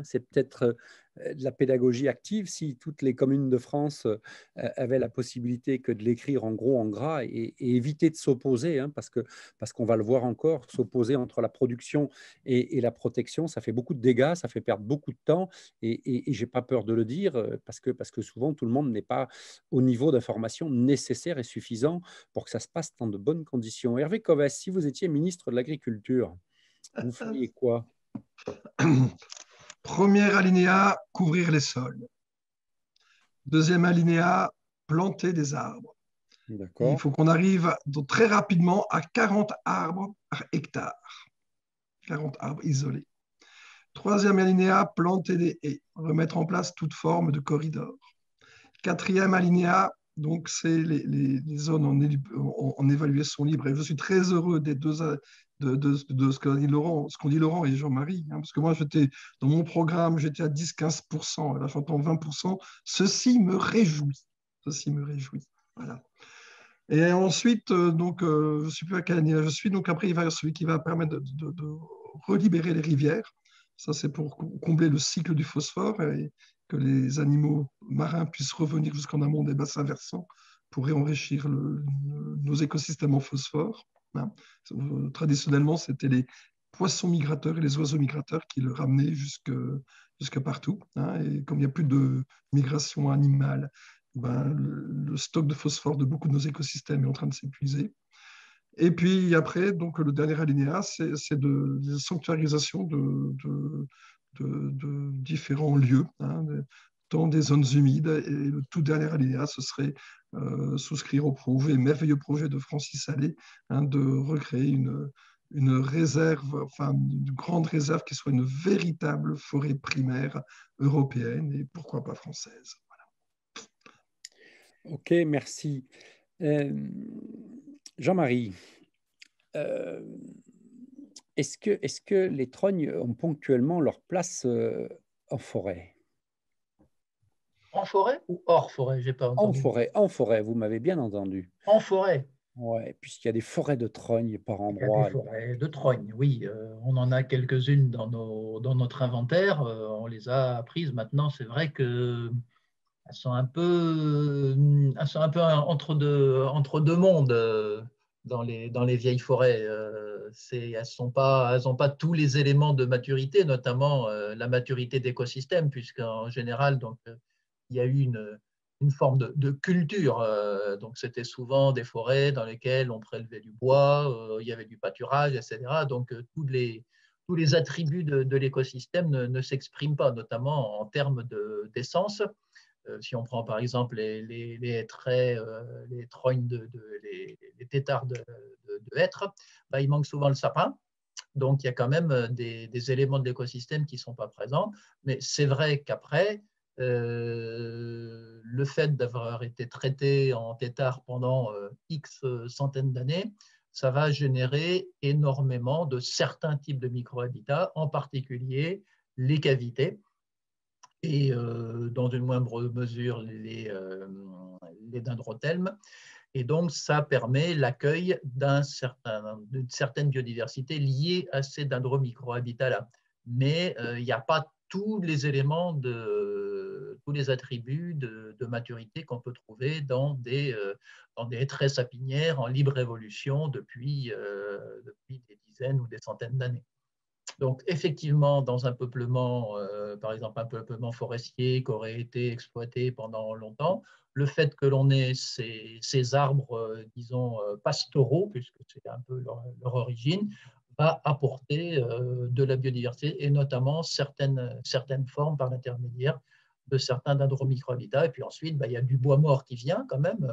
C'est peut-être de la pédagogie active si toutes les communes de France avaient la possibilité que de l'écrire en gros, en gras et éviter de s'opposer, parce qu'on va le voir encore, s'opposer entre la production et la protection, ça fait beaucoup de dégâts, ça fait perdre beaucoup de temps et je n'ai pas peur de le dire parce que souvent tout le monde n'est pas au niveau d'information nécessaire et suffisant pour que ça se passe dans de bonnes conditions. Hervé Covès, si vous étiez ministre de l'Agriculture, vous feriez quoi? Premier alinéa, couvrir les sols. Deuxième alinéa, planter des arbres. Il faut qu'on arrive très rapidement à 40 arbres par hectare. 40 arbres isolés. Troisième alinéa, planter des haies. Remettre en place toute forme de corridor. Quatrième alinéa, donc c'est les zones en évaluation libre. Et je suis très heureux des deux de ce qu'ont dit Laurent et Jean-Marie, parce que moi, dans mon programme, j'étais à 10-15%, là, j'entends 20%. Ceci me réjouit. Voilà. Et ensuite, je ne sais plus à quel année je suis, donc après, il va y avoir celui qui va permettre de relibérer les rivières. Ça, c'est pour combler le cycle du phosphore et que les animaux marins puissent revenir jusqu'en amont des bassins versants pour enrichir nos écosystèmes en phosphore. Hein. Traditionnellement, c'était les poissons migrateurs et les oiseaux migrateurs qui le ramenaient jusque partout. Hein. Et comme il n'y a plus de migration animale, ben, le stock de phosphore de beaucoup de nos écosystèmes est en train de s'épuiser. Et puis après, donc, le dernier alinéa, c'est de sanctuarisation de différents lieux, hein, dans des zones humides. Et le tout dernier alinéa, ce serait souscrire au merveilleux projet de Francis Allais, hein, de recréer une réserve, enfin une grande réserve qui soit une véritable forêt primaire européenne et pourquoi pas française. Voilà. Ok, merci. Jean-Marie, est-ce que les trognes ont ponctuellement leur place en forêt? En forêt ou hors forêt? J'ai pas entendu. En forêt, vous m'avez bien entendu. En forêt. Ouais, puisqu'il y a des forêts de trognes par Il y a endroit. des forêts de trognes, oui. On en a quelques-unes dans notre inventaire. On les a prises. Maintenant, c'est vrai que elles sont un peu entre deux mondes dans les vieilles forêts. Elles n'ont pas tous les éléments de maturité, notamment la maturité d'écosystème, puisqu'en général, donc, il y a eu une forme de culture. Donc, c'était souvent des forêts dans lesquelles on prélevait du bois, il y avait du pâturage, etc. Donc, tous les attributs de l'écosystème ne s'expriment pas, notamment en termes d'essence. Si on prend par exemple les hêtraies, les trognes, les têtards de hêtres, bah, il manque souvent le sapin. Donc, il y a quand même des éléments de l'écosystème qui ne sont pas présents. Mais c'est vrai qu'après, le fait d'avoir été traité en tétard pendant X centaines d'années, ça va générer énormément de certains types de microhabitats, en particulier les cavités et dans une moindre mesure les dendrothelmes. Et donc, ça permet l'accueil d'une certaine biodiversité liée à ces dendromicrohabitats-là. Mais il n'y a pas tous les éléments, tous les attributs de maturité qu'on peut trouver dans des hêtraies sapinières en libre évolution depuis des dizaines ou des centaines d'années. Donc, effectivement, dans un peuplement, par exemple un peuplement forestier qui aurait été exploité pendant longtemps, le fait que l'on ait ces arbres, disons, pastoraux, puisque c'est un peu leur origine, va apporter de la biodiversité et notamment certaines formes par l'intermédiaire de certains dendromicrohabitats. Et puis ensuite, il y a du bois mort qui vient quand même,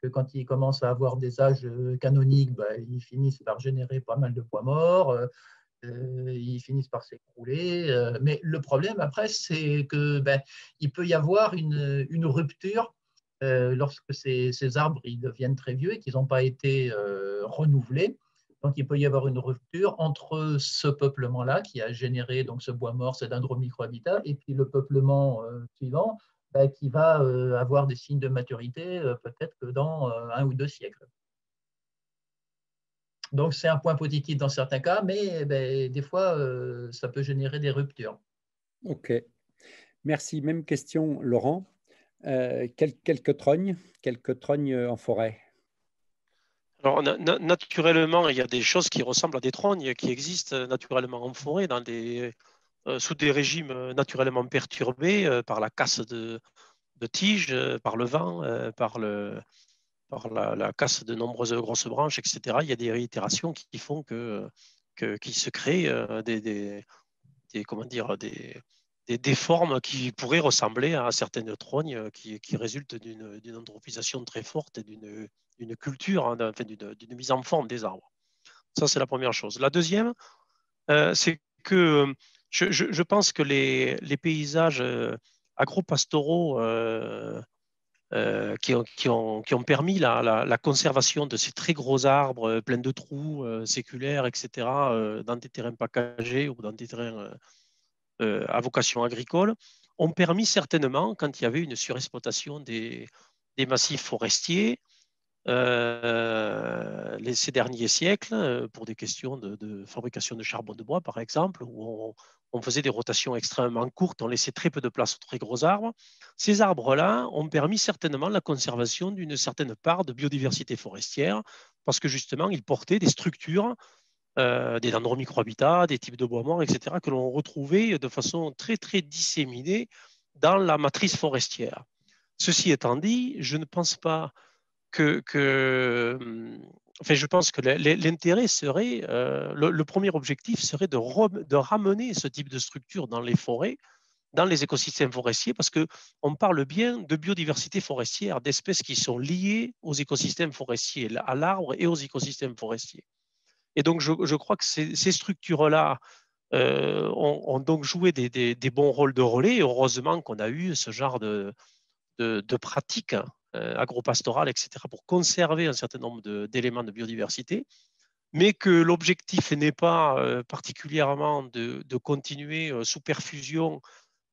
que quand ils commencent à avoir des âges canoniques, ils finissent par générer pas mal de bois mort. Ils finissent par s'écrouler. Mais le problème après, c'est que il peut y avoir une rupture lorsque ces arbres ils deviennent très vieux et qu'ils n'ont pas été renouvelés. Donc, il peut y avoir une rupture entre ce peuplement-là qui a généré donc, ce bois mort, ce dendromicrohabitat, et puis le peuplement suivant qui va avoir des signes de maturité peut-être que dans 1 ou 2 siècles. Donc, c'est un point positif dans certains cas, mais des fois, ça peut générer des ruptures. Ok. Merci. Même question, Laurent. Quelques trognes en forêt. Alors, naturellement, il y a des choses qui ressemblent à des trognes qui existent naturellement en forêt, sous des régimes naturellement perturbés par la casse de tiges, par le vent, par la casse de nombreuses grosses branches, etc. Il y a des réitérations qui font qu'il se crée des formes qui pourraient ressembler à certaines trognes qui résultent d'une anthropisation très forte et d'une culture, hein, d'une mise en forme des arbres. Ça, c'est la première chose. La deuxième, c'est que je pense que les paysages agro-pastoraux qui ont permis la conservation de ces très gros arbres pleins de trous séculaires, etc., dans des terrains packagés ou dans des terrains à vocation agricole, ont permis certainement, quand il y avait une surexploitation des massifs forestiers, ces derniers siècles, pour des questions de fabrication de charbon de bois, par exemple, où on faisait des rotations extrêmement courtes, on laissait très peu de place aux très gros arbres. Ces arbres-là ont permis certainement la conservation d'une certaine part de biodiversité forestière, parce que justement, ils portaient des structures, des dendromicrohabitats, des types de bois morts, etc., que l'on retrouvait de façon très, très disséminée dans la matrice forestière. Ceci étant dit, je ne pense pas enfin, je pense que l'intérêt serait, le premier objectif serait de ramener ce type de structure dans les forêts, dans les écosystèmes forestiers, parce qu'on parle bien de biodiversité forestière, d'espèces qui sont liées aux écosystèmes forestiers, à l'arbre et aux écosystèmes forestiers. Et donc, je crois que ces structures-là ont donc joué des bons rôles de relais, et heureusement qu'on a eu ce genre de pratiques agropastorales, etc., pour conserver un certain nombre d'éléments de biodiversité, mais que l'objectif n'est pas particulièrement de continuer sous perfusion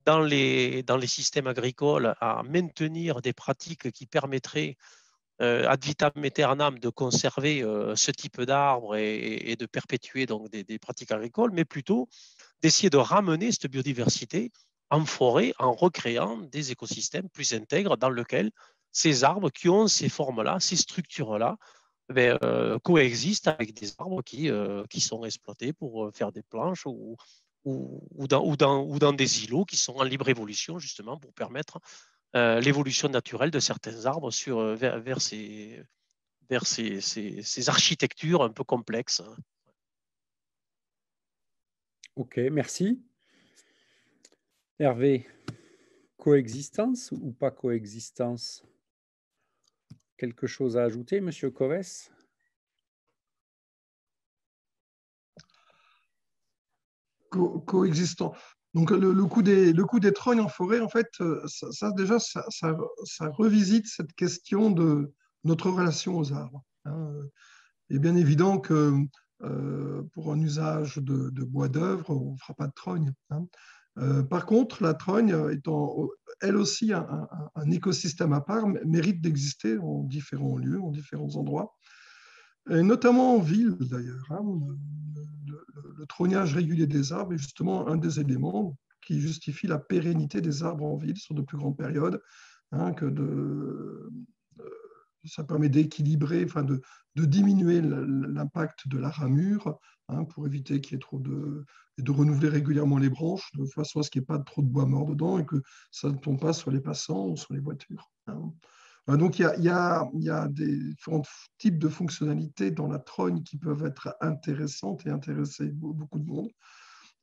dans les systèmes agricoles à maintenir des pratiques qui permettraient ad vitam aeternam de conserver ce type d'arbres et de perpétuer donc des pratiques agricoles, mais plutôt d'essayer de ramener cette biodiversité en forêt en recréant des écosystèmes plus intègres dans lesquels ces arbres qui ont ces formes-là, ces structures-là, coexistent avec des arbres qui sont exploités pour faire des planches ou dans des îlots qui sont en libre évolution, justement, pour permettre l'évolution naturelle de certains arbres vers ces architectures un peu complexes. Ok, merci. Hervé, coexistence ou pas coexistence? Quelque chose à ajouter, Monsieur Coves? Coexistant. Donc le coup des trognes en forêt, en fait, déjà, ça revisite cette question de notre relation aux arbres. Hein. Il est bien évident que pour un usage de bois d'œuvre, on ne fera pas de trogne. Hein. Par contre, la trogne, étant elle aussi un écosystème à part, mérite d'exister en différents lieux, en différents endroits. Et notamment en ville d'ailleurs. Hein. Le trognage régulier des arbres est justement un des éléments qui justifie la pérennité des arbres en ville sur de plus grandes périodes, hein, ça permet d'équilibrer, enfin de diminuer l'impact de la ramure, hein, pour éviter qu'il y ait trop et de renouveler régulièrement les branches de façon à ce qu'il n'y ait pas trop de bois mort dedans et que ça ne tombe pas sur les passants ou sur les voitures. Hein. Donc, il y a des différents types de fonctionnalités dans la trogne qui peuvent être intéressantes et intéresser beaucoup de monde.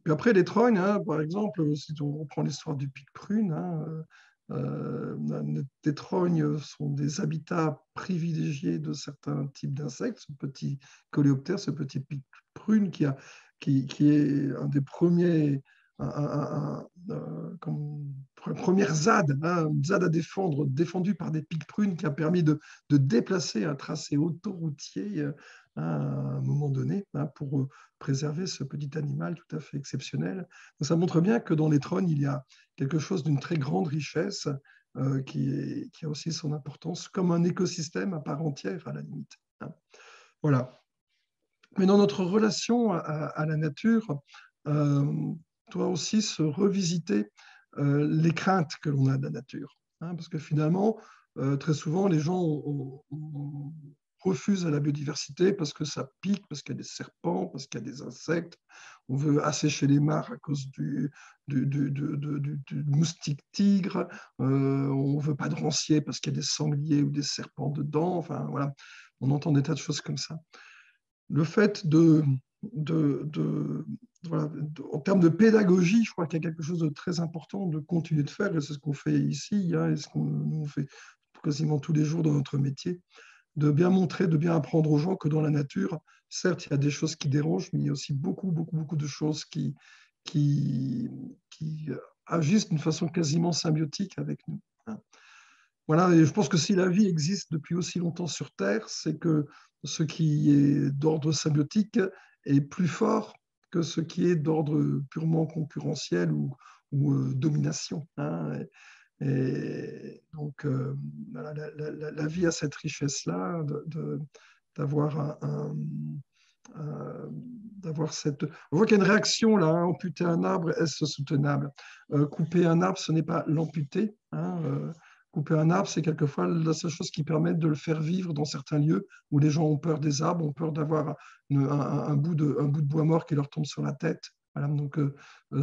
Puis après, les trognes, hein, par exemple, si on reprend l'histoire du pic-prune, hein, les trognes sont des habitats privilégiés de certains types d'insectes, ce petit coléoptère, ce petit pic-prune qui est un des premiers, première ZAD, hein, une ZAD à défendre, défendue par des pics-prunes qui a permis de déplacer un tracé autoroutier à un moment donné, hein, pour préserver ce petit animal tout à fait exceptionnel. Donc, ça montre bien que dans les trognes, il y a quelque chose d'une très grande richesse qui a aussi son importance comme un écosystème à part entière à la limite. Hein. Voilà. Mais dans notre relation à la nature, doit aussi se revisiter les craintes que l'on a de la nature. Hein, parce que finalement, très souvent, les gens refusent à la biodiversité parce que ça pique, parce qu'il y a des serpents, parce qu'il y a des insectes. On veut assécher les mares à cause du moustique tigre. On ne veut pas de rancier parce qu'il y a des sangliers ou des serpents dedans. Enfin, voilà, on entend des tas de choses comme ça. Le fait voilà, en termes de pédagogie, je crois qu'il y a quelque chose de très important de continuer de faire, et c'est ce qu'on fait ici, hein, et ce qu'on fait quasiment tous les jours dans notre métier, de bien montrer, de bien apprendre aux gens que dans la nature, certes, il y a des choses qui dérangent, mais il y a aussi beaucoup de choses qui agissent d'une façon quasiment symbiotique avec nous. Hein. Voilà, et je pense que si la vie existe depuis aussi longtemps sur Terre, c'est que ce qui est d'ordre symbiotique est plus fort que ce qui est d'ordre purement concurrentiel ou domination. Hein. Et donc, voilà, la vie a cette richesse-là d'avoir d'avoir cette... On voit qu'il y a une réaction là, hein. Amputer un arbre, est-ce soutenable? Couper un arbre, ce n'est pas l'amputer. Hein. Couper un arbre, c'est quelquefois la seule chose qui permet de le faire vivre dans certains lieux où les gens ont peur des arbres, ont peur d'avoir un bout de bois mort qui leur tombe sur la tête. Voilà, donc,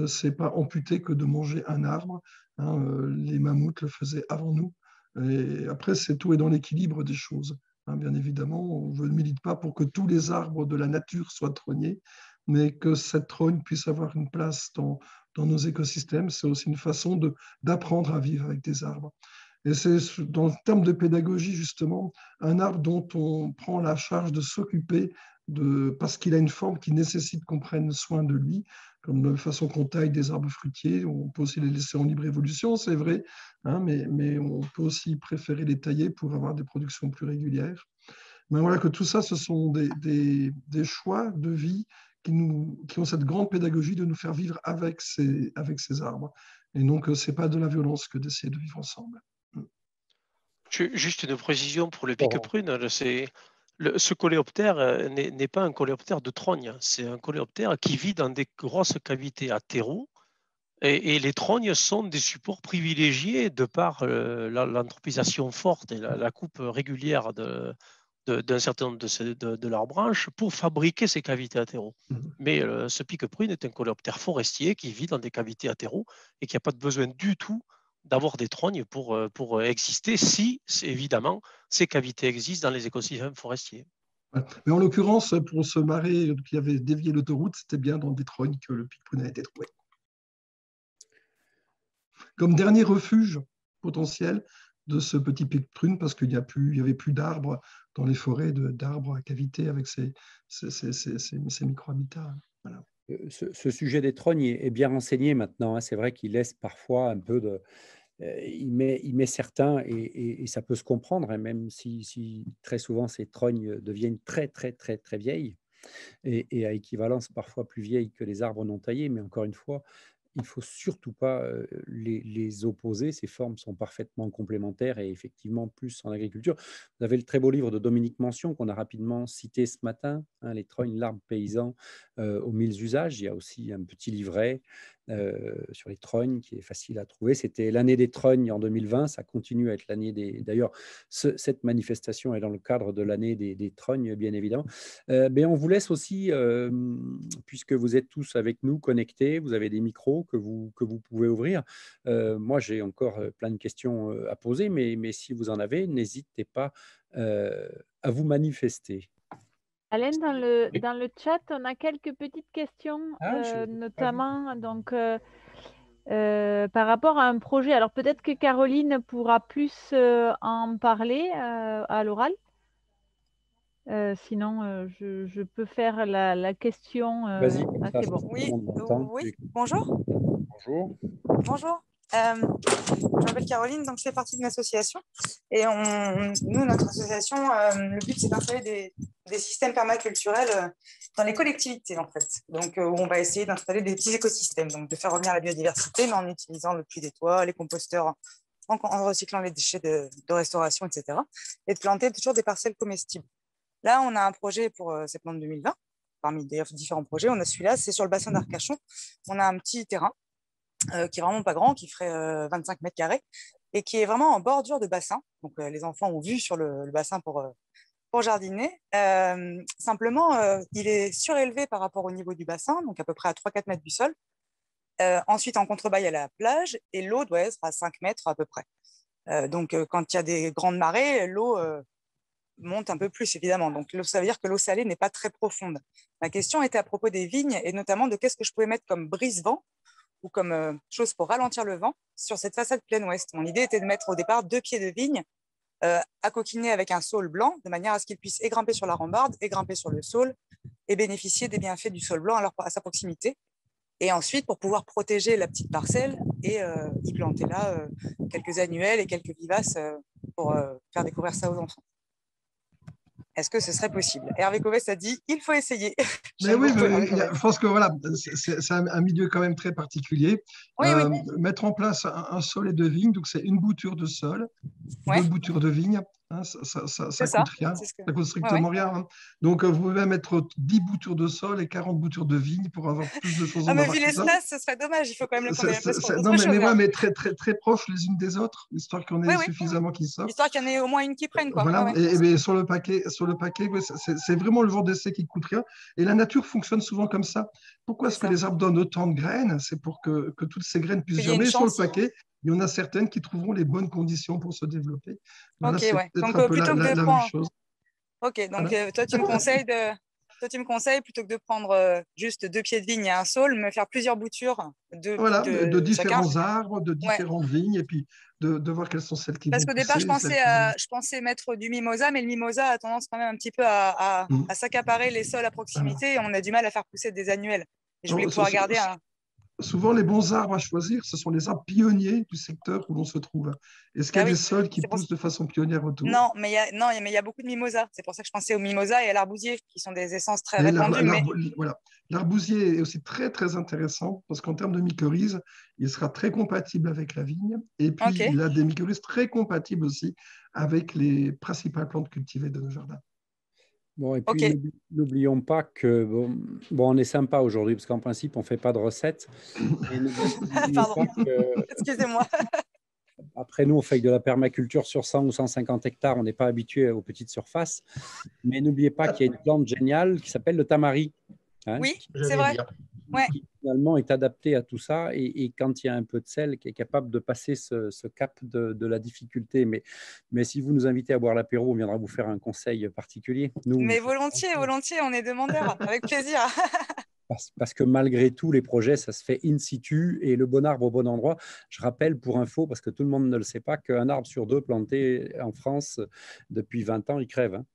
c'est pas amputer que de manger un arbre. Hein. Les mammouths le faisaient avant nous. Et après, tout est dans l'équilibre des choses. Hein, bien évidemment, on ne milite pas pour que tous les arbres de la nature soient trognés, mais que cette trogne puisse avoir une place dans nos écosystèmes. C'est aussi une façon d'apprendre à vivre avec des arbres. Et c'est dans le terme de pédagogie, justement, un arbre dont on prend la charge de s'occuper parce qu'il a une forme qui nécessite qu'on prenne soin de lui, comme de la façon qu'on taille des arbres fruitiers. On peut aussi les laisser en libre évolution, c'est vrai, hein, mais on peut aussi préférer les tailler pour avoir des productions plus régulières. Mais voilà que tout ça, ce sont des choix de vie qui ont cette grande pédagogie de nous faire vivre avec ces arbres. Et donc, ce n'est pas de la violence que d'essayer de vivre ensemble. Juste une précision pour le pique-prune, ce coléoptère n'est pas un coléoptère de trogne, c'est un coléoptère qui vit dans des grosses cavités à terreau, et les trognes sont des supports privilégiés de par l'anthropisation forte et la coupe régulière d'un certain nombre de leurs branches pour fabriquer ces cavités à terreau. Mais ce pique-prune est un coléoptère forestier qui vit dans des cavités à terreau et qui n'a pas besoin du tout d'avoir des trognes pour exister, si évidemment ces cavités existent dans les écosystèmes forestiers. Mais en l'occurrence, pour ce marais qui avait dévié l'autoroute, c'était bien dans des trognes que le pique-prune a été trouvé. Comme dernier refuge potentiel de ce petit pique-prune, parce qu'il n'y avait plus d'arbres dans les forêts, d'arbres à cavité avec ces micro-habitats. Voilà. Ce sujet des trognes est bien renseigné maintenant. Hein. C'est vrai qu'il laisse parfois un peu de... il met certains, et ça peut se comprendre, hein, même si très souvent ces trognes deviennent très, très, très, très vieilles, et à équivalence parfois plus vieilles que les arbres non taillés. Mais encore une fois, il ne faut surtout pas les opposer. Ces formes sont parfaitement complémentaires, et effectivement plus en agriculture. Vous avez le très beau livre de Dominique Mention qu'on a rapidement cité ce matin, hein, Les trognes, l'arbre paysan aux 1000 usages. Il y a aussi un petit livret sur les trognes qui est facile à trouver. C'était l'année des trognes en 2020. Ça continue à être l'année des... D'ailleurs, cette manifestation est dans le cadre de l'année des trognes, bien évidemment. Mais on vous laisse aussi, puisque vous êtes tous avec nous connectés, vous avez des micros que vous pouvez ouvrir. Moi, j'ai encore plein de questions à poser, mais si vous en avez, n'hésitez pas à vous manifester. Alain, dans le chat, on a quelques petites questions, notamment donc, par rapport à un projet. Alors peut-être que Caroline pourra plus en parler à l'oral. Sinon, je peux faire la question. Vas-y, c'est bon. Oui, bonjour. Bonjour. Bonjour. Je m'appelle Caroline, donc je fais partie d'une association. Et nous, notre association, le but, c'est d'installer des systèmes permaculturels dans les collectivités, en fait. Donc, où on va essayer d'installer des petits écosystèmes, donc de faire revenir la biodiversité, mais en utilisant le puits des toits, les composteurs, en recyclant les déchets de restauration, etc. Et de planter toujours des parcelles comestibles. Là, on a un projet pour septembre 2020. Parmi d'ailleurs différents projets, on a celui-là, c'est sur le bassin d'Arcachon. On a un petit terrain qui est vraiment pas grand, qui ferait 25 mètres carrés et qui est vraiment en bordure de bassin. Donc, les enfants ont vu sur le bassin pour jardiner. Simplement, il est surélevé par rapport au niveau du bassin, donc à peu près à 3-4 mètres du sol. Ensuite, en contrebas, il y a la plage et l'eau doit être à 5 mètres à peu près. Donc, quand il y a des grandes marées, l'eau monte un peu plus, évidemment. Donc, ça veut dire que l'eau salée n'est pas très profonde. Ma question était à propos des vignes et notamment de qu'est-ce que je pouvais mettre comme brise-vent ou comme chose pour ralentir le vent sur cette façade plein ouest. Mon idée était de mettre au départ 2 pieds de vigne accoquinés avec un saule blanc, de manière à ce qu'ils puissent et grimper sur la rambarde, et grimper sur le saule, et bénéficier des bienfaits du saule blanc à sa proximité. Et ensuite, pour pouvoir protéger la petite parcelle et y planter là quelques annuels et quelques vivaces pour faire découvrir ça aux enfants. Est-ce que ce serait possible? Hervé Covès a dit il faut essayer. Mais oui, je pense que voilà, c'est un milieu quand même très particulier. Oui, mettre en place un sol et 2 vignes, donc c'est une bouture de sol, 2 boutures de vignes, hein, ça coûte rien, ça coûte strictement rien. Hein. Donc vous pouvez mettre 10 boutures de sol et 40 boutures de vignes pour avoir plus de choses en mais vu l'espace, ce serait dommage, il faut quand même le prendre place pour non, mais très, très, très proches les unes des autres, histoire qu'on ait suffisamment qui sortent. Histoire qu'il y en ait au moins une qui prenne. Quoi. Voilà, et sur le paquet c'est vraiment le genre d'essai qui ne coûte rien. Et la nature fonctionne souvent comme ça. Pourquoi est-ce que les arbres donnent autant de graines? C'est pour que toutes ces graines puissent germer. Sur le paquet, il y en a certaines qui trouveront les bonnes conditions pour se développer. Voilà, c'est peut-être un peu la même chose. Ok, donc voilà. Toi, tu me conseilles, plutôt que de prendre juste 2 pieds de vigne et un saule, me faire plusieurs boutures de différents arbres, de différentes vignes, et puis de voir quelles sont celles qui Parce vont qu'au départ, je pensais mettre du mimosa, mais le mimosa a tendance quand même un petit peu à s'accaparer les sols à proximité, et on a du mal à faire pousser des annuels. Et je voulais pouvoir garder un... Souvent, les bons arbres à choisir, ce sont les arbres pionniers du secteur où l'on se trouve. Est-ce qu'il y a des sols qui poussent de façon pionnière autour? Non, mais il y a beaucoup de mimosa. C'est pour ça que je pensais au mimosa et à l'arbousier, qui sont des essences très répandues. Voilà. L'arbousier est aussi très, très intéressant parce qu'en termes de mycorhizes, il sera très compatible avec la vigne. Et puis, il a des mycorhizes très compatibles aussi avec les principales plantes cultivées de nos jardins. Bon, et puis n'oublions pas que on est sympa aujourd'hui parce qu'en principe on ne fait pas de recettes. Pardon, excusez-moi. Après, nous, on fait de la permaculture sur 100 ou 150 hectares, on n'est pas habitué aux petites surfaces. Mais n'oubliez pas qu'il y a une plante géniale qui s'appelle le tamari. Hein, oui, c'est vrai. Qui finalement est adapté à tout ça et quand il y a un peu de sel, qui est capable de passer ce cap de la difficulté. Mais si vous nous invitez à boire l'apéro, on viendra vous faire un conseil particulier. Mais volontiers, on est demandeurs, avec plaisir. Parce que malgré tout, les projets, ça se fait in situ et le bon arbre au bon endroit. Je rappelle pour info, parce que tout le monde ne le sait pas, qu'un arbre sur 2 planté en France depuis 20 ans, il crève. Hein.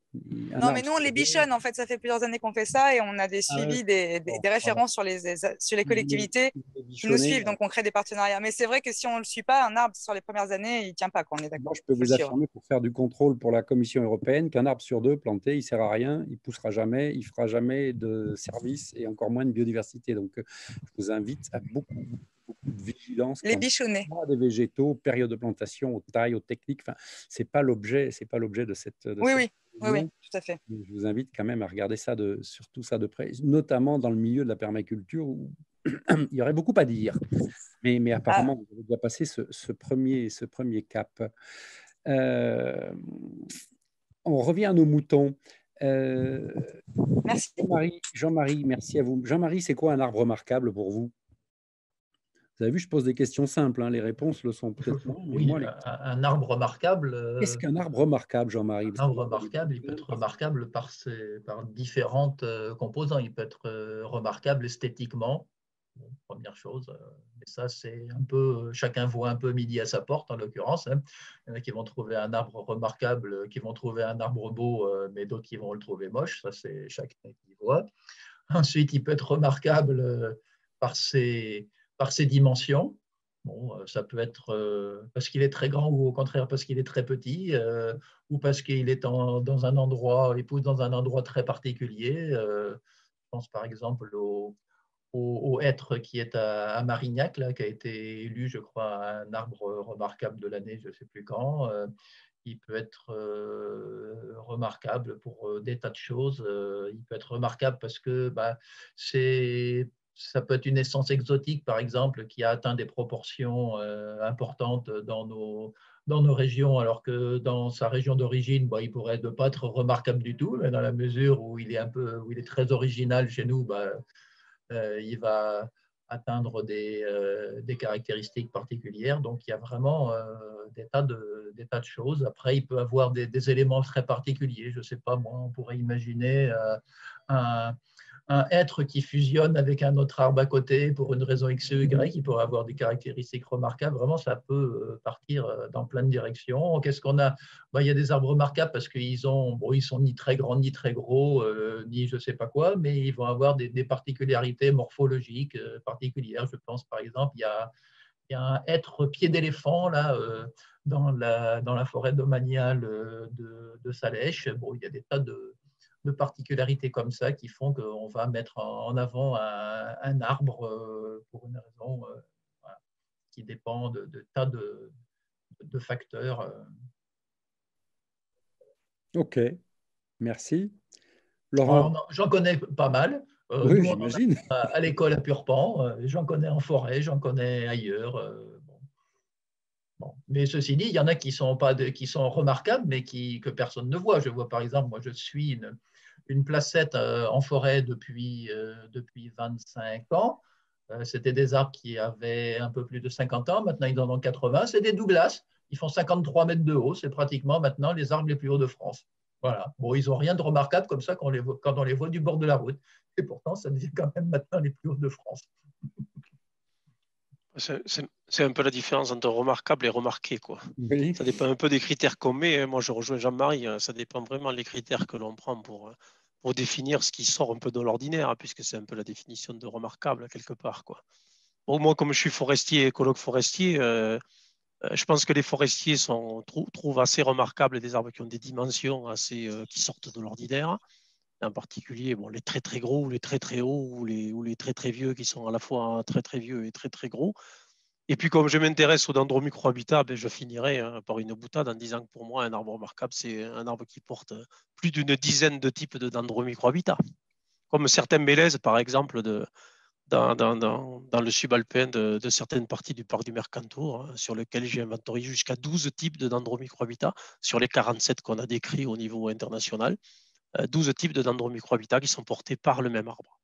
Non, mais nous, on les bichonne. En fait, ça fait plusieurs années qu'on fait ça et on a des suivis, des références sur les collectivités qui nous suivent. Donc, on crée des partenariats. Mais c'est vrai que si on ne le suit pas, un arbre, sur les premières années, il ne tient pas. On est d'accord. Moi, je peux vous affirmer, pour faire du contrôle pour la Commission européenne, qu'un arbre sur 2 planté, il ne sert à rien, il ne poussera jamais, il ne fera jamais de service et encore moins de biodiversité. Donc, je vous invite à beaucoup de vigilance. Les bichonner. Des végétaux, période de plantation, aux tailles, aux techniques. Enfin, c'est pas l'objet de cette. Oui, tout à fait. Je vous invite quand même à regarder surtout ça de près, notamment dans le milieu de la permaculture où il y aurait beaucoup à dire. Mais apparemment, vous avez déjà passé ce premier cap. On revient à nos moutons. Merci. Jean-Marie, merci à vous. Jean-Marie, c'est quoi un arbre remarquable pour vous? Vous avez vu, je pose des questions simples, hein, les réponses le sont peut-être moins. Oui, un arbre remarquable. Qu'est-ce qu'un arbre remarquable, Jean-Marie? Un arbre remarquable, il peut être remarquable par différentes composants. Il peut être remarquable esthétiquement, première chose. Et ça, c'est un peu, chacun voit un peu midi à sa porte, en l'occurrence. Hein. Il y en a qui vont trouver un arbre remarquable, qui vont trouver un arbre beau, mais d'autres qui vont le trouver moche. Ça, c'est chacun qui voit. Ensuite, il peut être remarquable par ses dimensions. Bon, ça peut être parce qu'il est très grand ou au contraire parce qu'il est très petit ou parce qu'il est dans un endroit, il pousse dans un endroit très particulier. Je pense par exemple au hêtre qui est à Marignac, là, qui a été élu, je crois, un arbre remarquable de l'année, je ne sais plus quand. Il peut être remarquable pour des tas de choses. Il peut être remarquable parce que ça peut être une essence exotique, par exemple, qui a atteint des proportions importantes dans nos régions, alors que dans sa région d'origine, il pourrait ne pas être remarquable du tout, mais dans la mesure où il est très original chez nous, il va atteindre des caractéristiques particulières. Donc, il y a vraiment des tas de choses. Après, il peut avoir des éléments très particuliers. Je ne sais pas, moi, on pourrait imaginer un hêtre qui fusionne avec un autre arbre à côté pour une raison X ou Y, qui pourrait avoir des caractéristiques remarquables. Vraiment, ça peut partir dans plein de directions. Qu'est-ce qu'on a? Il y a des arbres remarquables parce qu'ils sont ni très grands, ni très gros, ni je ne sais pas quoi, mais ils vont avoir des particularités morphologiques particulières. Je pense, par exemple, il Il y a un hêtre pied d'éléphant là, dans la forêt domaniale de Salèche. Bon, il y a des tas de particularités comme ça qui font qu'on va mettre en avant un arbre pour une raison voilà, qui dépend de tas de facteurs. Ok, merci. Laurent? J'en connais pas mal. Oui, Nous, j'imagine. À l'école à Purpan, j'en connais en forêt, j'en connais ailleurs. Bon. Mais ceci dit, il y en a qui sont remarquables, mais que personne ne voit. Je vois par exemple, moi je suis une placette en forêt depuis 25 ans. C'était des arbres qui avaient un peu plus de 50 ans, maintenant ils en ont 80. C'est des Douglas, ils font 53 mètres de haut. C'est pratiquement maintenant les arbres les plus hauts de France. Voilà. Bon, ils n'ont rien de remarquable comme ça quand on les voit du bord de la route. Et pourtant, ça devient quand même maintenant les plus hauts de France. C'est un peu la différence entre remarquable et remarqué, quoi. Oui. Ça dépend un peu des critères qu'on met. Moi, je rejoins Jean-Marie. Ça dépend vraiment des critères que l'on prend pour définir ce qui sort un peu de l'ordinaire, puisque c'est un peu la définition de remarquable, quelque part, quoi. Bon, moi, comme je suis forestier, écologue forestier, je pense que les forestiers trouvent assez remarquables des arbres qui ont des dimensions qui sortent de l'ordinaire. En particulier, bon, les très très gros, ou les très très hauts, ou les très très vieux qui sont à la fois très très vieux et très très gros. Et puis, comme je m'intéresse aux dendromicrohabitats, ben, je finirai par une boutade en disant que pour moi, un arbre remarquable, c'est un arbre qui porte plus d'une dizaine de types de dendromicrohabitats. Comme certains mélèzes, par exemple, dans le subalpin de certaines parties du parc du Mercantour, sur lequel j'ai inventorié jusqu'à 12 types de dendromicrohabitats sur les 47 qu'on a décrits au niveau international. 12 types de dendromicrohabitats qui sont portés par le même arbre.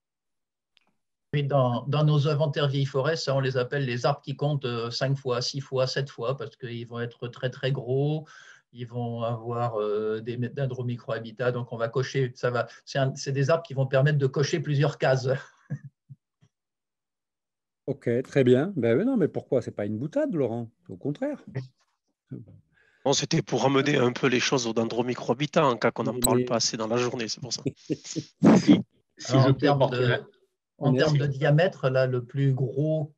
Oui, dans nos inventaires vieilles forêts, ça, on les appelle les arbres qui comptent 5 fois, 6 fois, 7 fois, parce qu'ils vont être très très gros, ils vont avoir des dendromicrohabitats, donc on va cocher, c'est des arbres qui vont permettre de cocher plusieurs cases. Ok, très bien. Ben non, mais pourquoi? C'est pas une boutade, Laurent. Au contraire. Bon, c'était pour ramener un peu les choses aux dendromicrohabitats, en cas qu'on n'en parle pas assez dans la journée, c'est pour ça. Alors, en termes de diamètre, là, le plus gros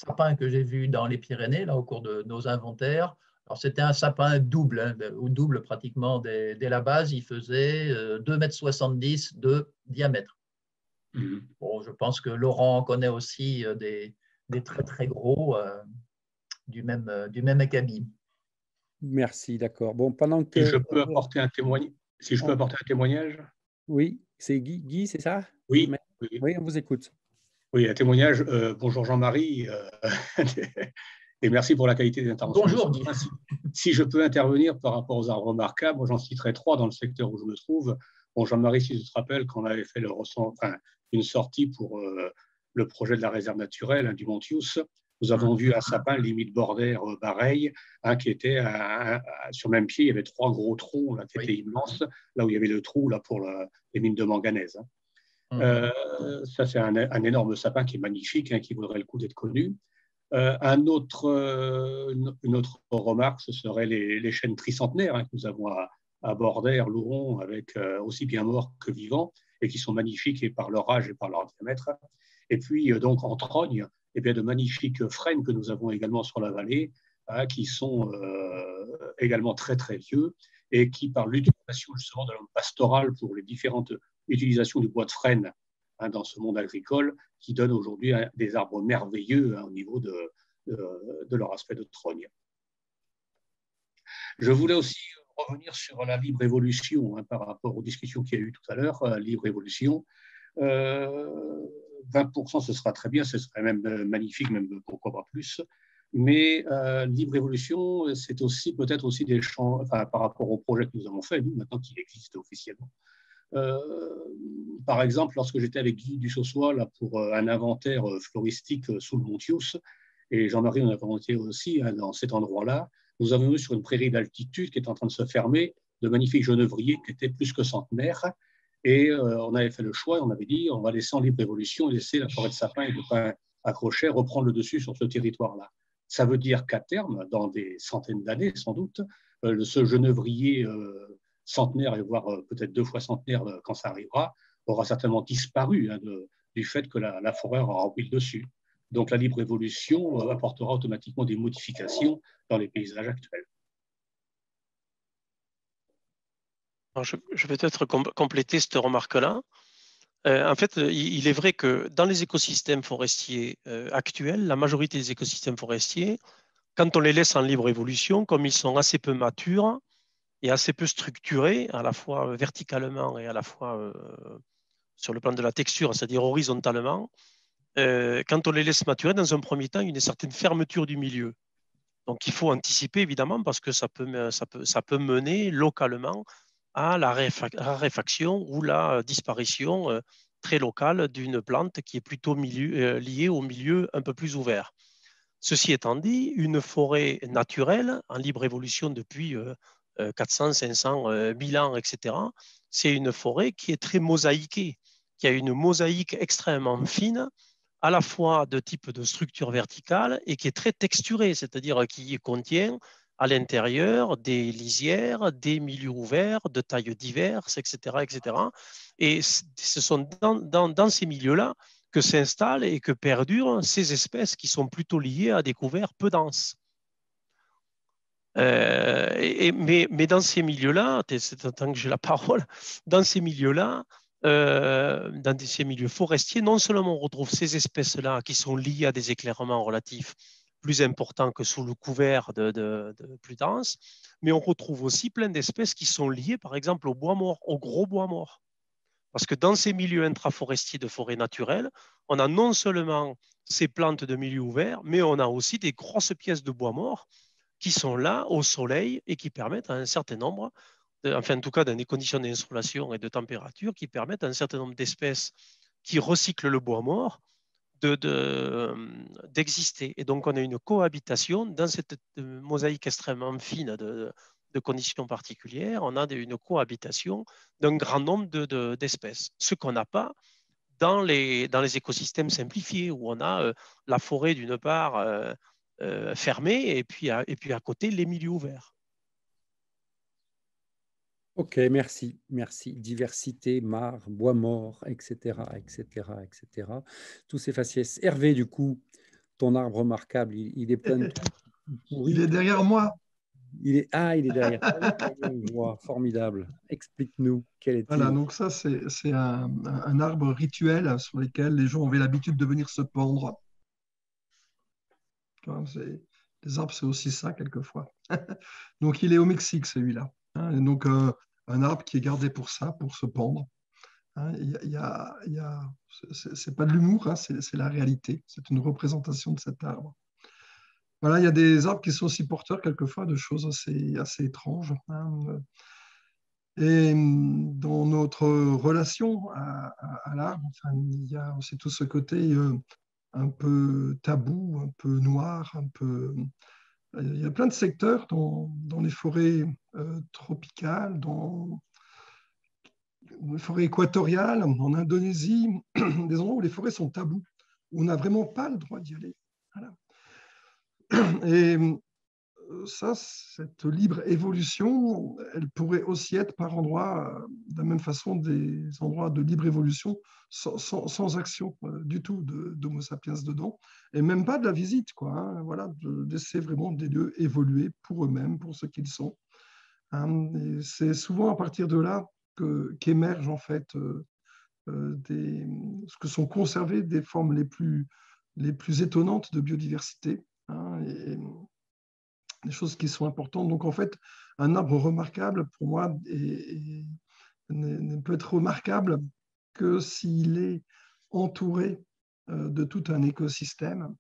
sapin que j'ai vu dans les Pyrénées, là, au cours de nos inventaires, alors c'était un sapin double, hein, ou double pratiquement dès la base, il faisait 2,70 m de diamètre. Bon, je pense que Laurent connaît aussi des très très gros du même acabit. Merci, d'accord. Bon, pendant que... Si je peux apporter un témoignage. Oui, c'est Guy, c'est ça? Oui. Oui, on vous écoute. Oui, un témoignage. Bonjour Jean-Marie, et merci pour la qualité des interventions. Bonjour Guy. Si je peux intervenir par rapport aux arbres remarquables, moi j'en citerai 3 dans le secteur où je me trouve. Bon, Jean-Marie, si tu te rappelles, qu'on avait fait une sortie pour le projet de la réserve naturelle du Montius, nous avons vu un sapin limite bordaire Bareil, qui était sur le même pied. Il y avait 3 gros troncs là, qui étaient immenses, là où il y avait le trou là, pour les mines de manganèse. Ça, c'est un énorme sapin qui est magnifique, qui vaudrait le coup d'être connu. Une autre remarque, ce serait les chênes tricentenaires que nous avons à Bordère, Louron, avec aussi bien morts que vivants, et qui sont magnifiques et par leur âge et par leur diamètre. Et puis, donc, en Trogne, de magnifiques frênes que nous avons également sur la vallée, qui sont également très, très vieux, et qui, par l'utilisation justement de l'homme pastoral pour les différentes utilisations du bois de frêne dans ce monde agricole, qui donne aujourd'hui des arbres merveilleux au niveau de leur aspect de trogne. Je voulais aussi revenir sur la libre évolution par rapport aux discussions qu'il y a eu tout à l'heure. Libre évolution, 20%, ce sera très bien, ce serait même magnifique, même pourquoi pas plus. Mais libre évolution, c'est aussi peut-être aussi des champs, par rapport au projet que nous avons fait, nous, maintenant qu'il existe officiellement. Par exemple, lorsque j'étais avec Guy Dussossois là, pour un inventaire floristique sous le Montius, et Jean-Marie en a inventé aussi dans cet endroit-là, nous avons eu sur une prairie d'altitude qui est en train de se fermer de magnifiques genévriers qui étaient plus que centenaires. Et on avait fait le choix, on avait dit on va laisser en libre évolution et laisser la forêt de sapins et de pins accrochés reprendre le dessus sur ce territoire-là. Ça veut dire qu'à terme, dans des centaines d'années sans doute, ce genévrier centenaire, et voire peut-être 2 fois centenaire quand ça arrivera, aura certainement disparu du fait que la forêt aura repris le dessus. Donc la libre évolution apportera automatiquement des modifications dans les paysages actuels. Alors, je vais peut-être compléter cette remarque-là. En fait, il est vrai que dans les écosystèmes forestiers actuels, la majorité des écosystèmes forestiers, quand on les laisse en libre évolution, comme ils sont assez peu matures et assez peu structurés, à la fois verticalement et à la fois sur le plan de la texture, c'est-à-dire horizontalement, quand on les laisse maturer, dans un premier temps, il y a une certaine fermeture du milieu. Donc, il faut anticiper, évidemment, parce que ça peut mener localement à la raréfaction ou la disparition très locale d'une plante qui est plutôt liée au milieu un peu plus ouvert. Ceci étant dit, une forêt naturelle, en libre évolution depuis 400, 500, 1000 ans, etc., c'est une forêt qui est très mosaïquée, qui a une mosaïque extrêmement fine, à la fois de type de structure verticale et qui est très texturée, c'est-à-dire qui contient à l'intérieur des lisières, des milieux ouverts, de tailles diverses, etc., etc. Et ce sont dans ces milieux-là que s'installent et que perdurent ces espèces qui sont plutôt liées à des couverts peu denses. Mais dans ces milieux-là, tant que j'ai la parole, dans ces milieux-là, dans ces milieux forestiers, non seulement on retrouve ces espèces-là qui sont liées à des éclairements relatifs plus importants que sous le couvert de plus dense, mais on retrouve aussi plein d'espèces qui sont liées, par exemple, au bois mort, au gros bois mort. Parce que dans ces milieux intraforestiers de forêt naturelle, on a non seulement ces plantes de milieu ouvert, mais on a aussi des grosses pièces de bois mort qui sont là au soleil et qui permettent à un certain nombre, enfin en tout cas dans des conditions d'insolation et de température, qui permettent à un certain nombre d'espèces qui recyclent le bois mort d'exister. Et donc on a une cohabitation dans cette mosaïque extrêmement fine de conditions particulières, on a une cohabitation d'un grand nombre d'espèces, ce qu'on n'a pas dans les écosystèmes simplifiés, où on a la forêt d'une part fermée et puis à côté les milieux ouverts. Ok, merci, merci. Diversité, mares, bois mort, etc., etc., etc. Tous ces faciès. Hervé, du coup, ton arbre remarquable, il est plein de trucs pourris. Il est derrière moi. Il est derrière. Wow, formidable. Explique-nous quel est-il. Voilà, donc ça, c'est un arbre rituel sur lequel les gens avaient l'habitude de venir se pendre. Les arbres, c'est aussi ça, quelquefois. Donc, il est au Mexique, celui-là. Donc, un arbre qui est gardé pour ça, pour se pendre. C'est pas de l'humour, c'est la réalité. C'est une représentation de cet arbre. Voilà, il y a des arbres qui sont aussi porteurs, quelquefois, de choses assez étranges. Et dans notre relation à l'arbre, il y a aussi tout ce côté un peu tabou, un peu noir, un peu... Il y a plein de secteurs dans les forêts tropicales, dans les forêts équatoriales, en Indonésie, des endroits où les forêts sont tabous, où on n'a vraiment pas le droit d'y aller. Voilà. Et ça, cette libre évolution, elle pourrait aussi être par endroits, de la même façon, des endroits de libre évolution sans action du tout d'Homo sapiens dedans, et même pas de la visite, quoi. Voilà, de laisser vraiment des lieux évoluer pour eux-mêmes, pour ce qu'ils sont. Et c'est souvent à partir de là qu'émergent en fait ce que sont conservées des formes les plus étonnantes de biodiversité. Et des choses qui sont importantes. Donc, en fait, un arbre remarquable, pour moi, ne peut être remarquable que s'il est entouré de tout un écosystème,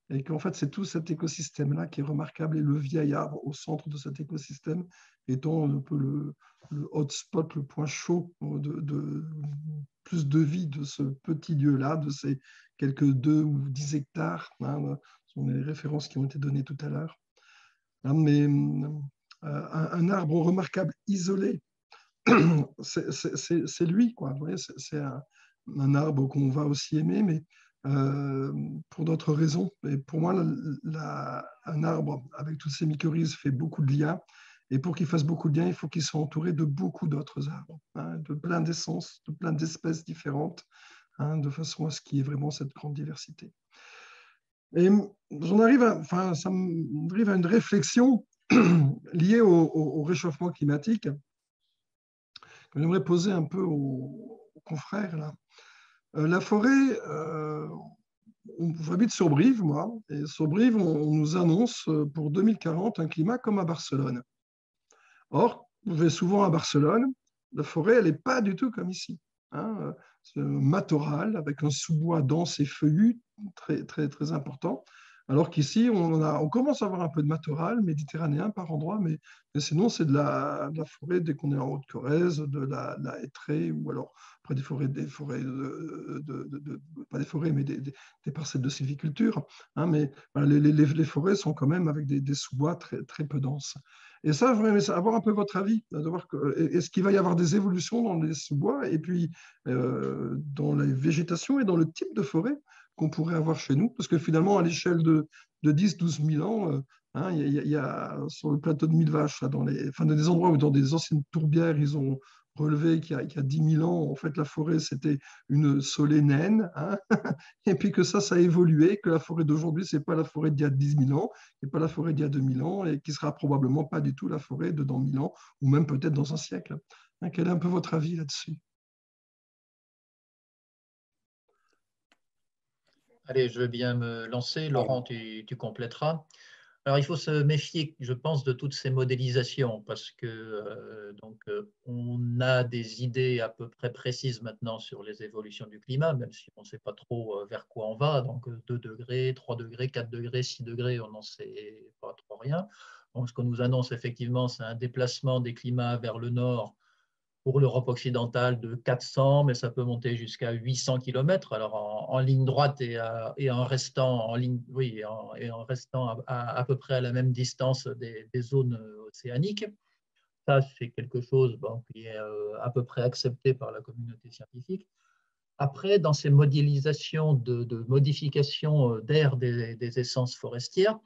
et qu'en fait, c'est tout cet écosystème-là qui est remarquable, et le vieil arbre au centre de cet écosystème étant un peu le hotspot, le point chaud de plus de vie de ce petit lieu-là, de ces quelques 2 ou 10 hectares, ce sont les références qui ont été données tout à l'heure. Mais un arbre remarquable isolé, c'est lui, quoi. Vous voyez, c'est un arbre qu'on va aussi aimer, mais pour d'autres raisons. Et pour moi, un arbre avec toutes ses mycorhizes fait beaucoup de liens. Et pour qu'il fasse beaucoup de liens, il faut qu'il soit entouré de beaucoup d'autres arbres, de plein d'essences, de plein d'espèces différentes, de façon à ce qu'il y ait vraiment cette grande diversité. Et ça me drive à une réflexion liée au réchauffement climatique que j'aimerais poser un peu aux confrères là. La forêt, j'habite sur Brive, moi, et sur Brive, on nous annonce pour 2040 un climat comme à Barcelone. Or, je vais souvent à Barcelone, la forêt, elle n'est pas du tout comme ici. Hein, c'est mattoral, avec un sous-bois dense et feuillu, très, très, très important. Alors qu'ici, on commence à avoir un peu de mattoral méditerranéen par endroit, mais sinon, c'est de la forêt dès qu'on est en Haute-Corrèze, de la hêtraie, ou alors après des forêts, pas des forêts, mais des parcelles de sylviculture. Hein, mais voilà, les forêts sont quand même avec des sous-bois très, très peu denses. Et ça, je voudrais avoir un peu votre avis, de voir est-ce qu'il va y avoir des évolutions dans les sous-bois et puis dans la végétation et dans le type de forêt qu'on pourrait avoir chez nous, parce que finalement, à l'échelle de 10-12 000 ans, hein, il y a sur le plateau de Millevaches, dans des endroits où dans des anciennes tourbières, ils ont relevé qu'il y a 10 000 ans, en fait, la forêt, c'était une solée naine, hein, et puis que ça a évolué, que la forêt d'aujourd'hui, ce n'est pas la forêt d'il y a 10 000 ans, et pas la forêt d'il y a 2000 ans, et qui sera probablement pas du tout la forêt de dans 1000 ans, ou même peut-être dans un siècle. Hein, quel est un peu votre avis là-dessus? Allez, je veux bien me lancer. Laurent, tu compléteras. Alors, il faut se méfier, je pense, de toutes ces modélisations parce que on a des idées à peu près précises maintenant sur les évolutions du climat, même si on ne sait pas trop vers quoi on va. Donc, 2 degrés, 3 degrés, 4 degrés, 6 degrés, on n'en sait pas trop rien. Donc, ce qu'on nous annonce effectivement, c'est un déplacement des climats vers le nord pour l'Europe occidentale de 400, mais ça peut monter jusqu'à 800 km. Alors en ligne droite et en restant en ligne, oui, et en restant à peu près à la même distance des zones océaniques. Ça, c'est quelque chose qui est à peu près accepté par la communauté scientifique. Après, dans ces modélisations de modification d'air des essences forestières,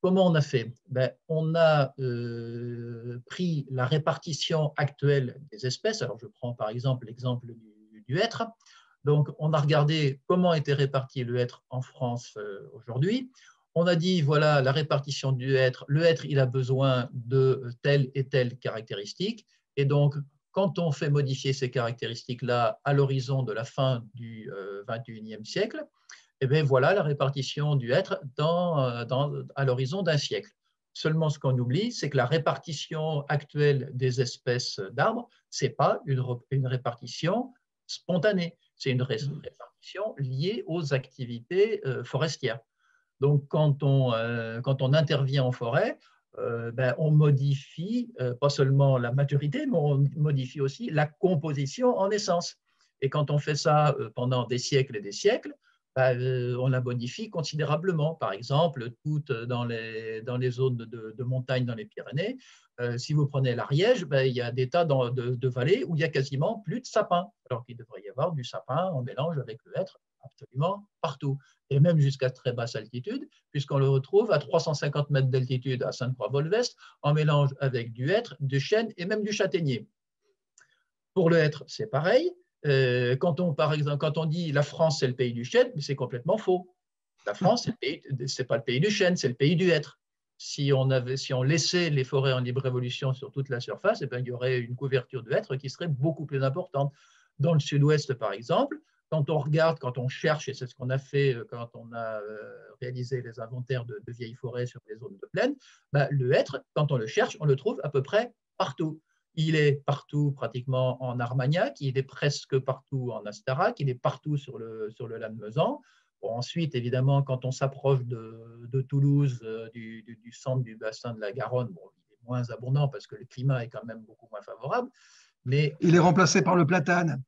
comment on a fait? On a pris la répartition actuelle des espèces. Alors, je prends par exemple l'exemple du hêtre. Donc, on a regardé comment était réparti le hêtre en France aujourd'hui. On a dit, voilà la répartition du hêtre. Le hêtre, il a besoin de telle et telle caractéristique. Et donc, quand on fait modifier ces caractéristiques-là à l'horizon de la fin du XXIe siècle, et bien voilà la répartition du hêtre à l'horizon d'un siècle. Seulement, ce qu'on oublie, c'est que la répartition actuelle des espèces d'arbres, ce n'est pas une répartition spontanée, c'est une répartition liée aux activités forestières. Donc, quand on intervient en forêt, on modifie pas seulement la maturité, mais on modifie aussi la composition en essence. Et quand on fait ça pendant des siècles et des siècles, on la modifie considérablement. Par exemple, dans les zones de montagne dans les Pyrénées, si vous prenez l'Ariège, il y a des tas de vallées où il y a quasiment plus de sapins, alors qu'il devrait y avoir du sapin en mélange avec le hêtre absolument partout, et même jusqu'à très basse altitude, puisqu'on le retrouve à 350 mètres d'altitude à Sainte-Croix-Volveste, en mélange avec du hêtre, du chêne et même du châtaignier. Pour le hêtre, c'est pareil. Quand on dit la France, c'est le pays du chêne, c'est complètement faux. La France, ce n'est pas le pays du chêne, c'est le pays du hêtre. Si on laissait les forêts en libre évolution sur toute la surface, il y aurait une couverture de hêtre qui serait beaucoup plus importante. Dans le sud-ouest, par exemple, quand on regarde, quand on cherche, et c'est ce qu'on a fait quand on a réalisé les inventaires de vieilles forêts sur les zones de plaine, le hêtre, quand on le cherche, on le trouve à peu près partout. Il est partout pratiquement en Armagnac, il est presque partout en Astarac, il est partout sur le Lannemezan. Bon, ensuite, évidemment, quand on s'approche de Toulouse, du centre du bassin de la Garonne, il est moins abondant parce que le climat est quand même beaucoup moins favorable. Mais il est remplacé par le platane.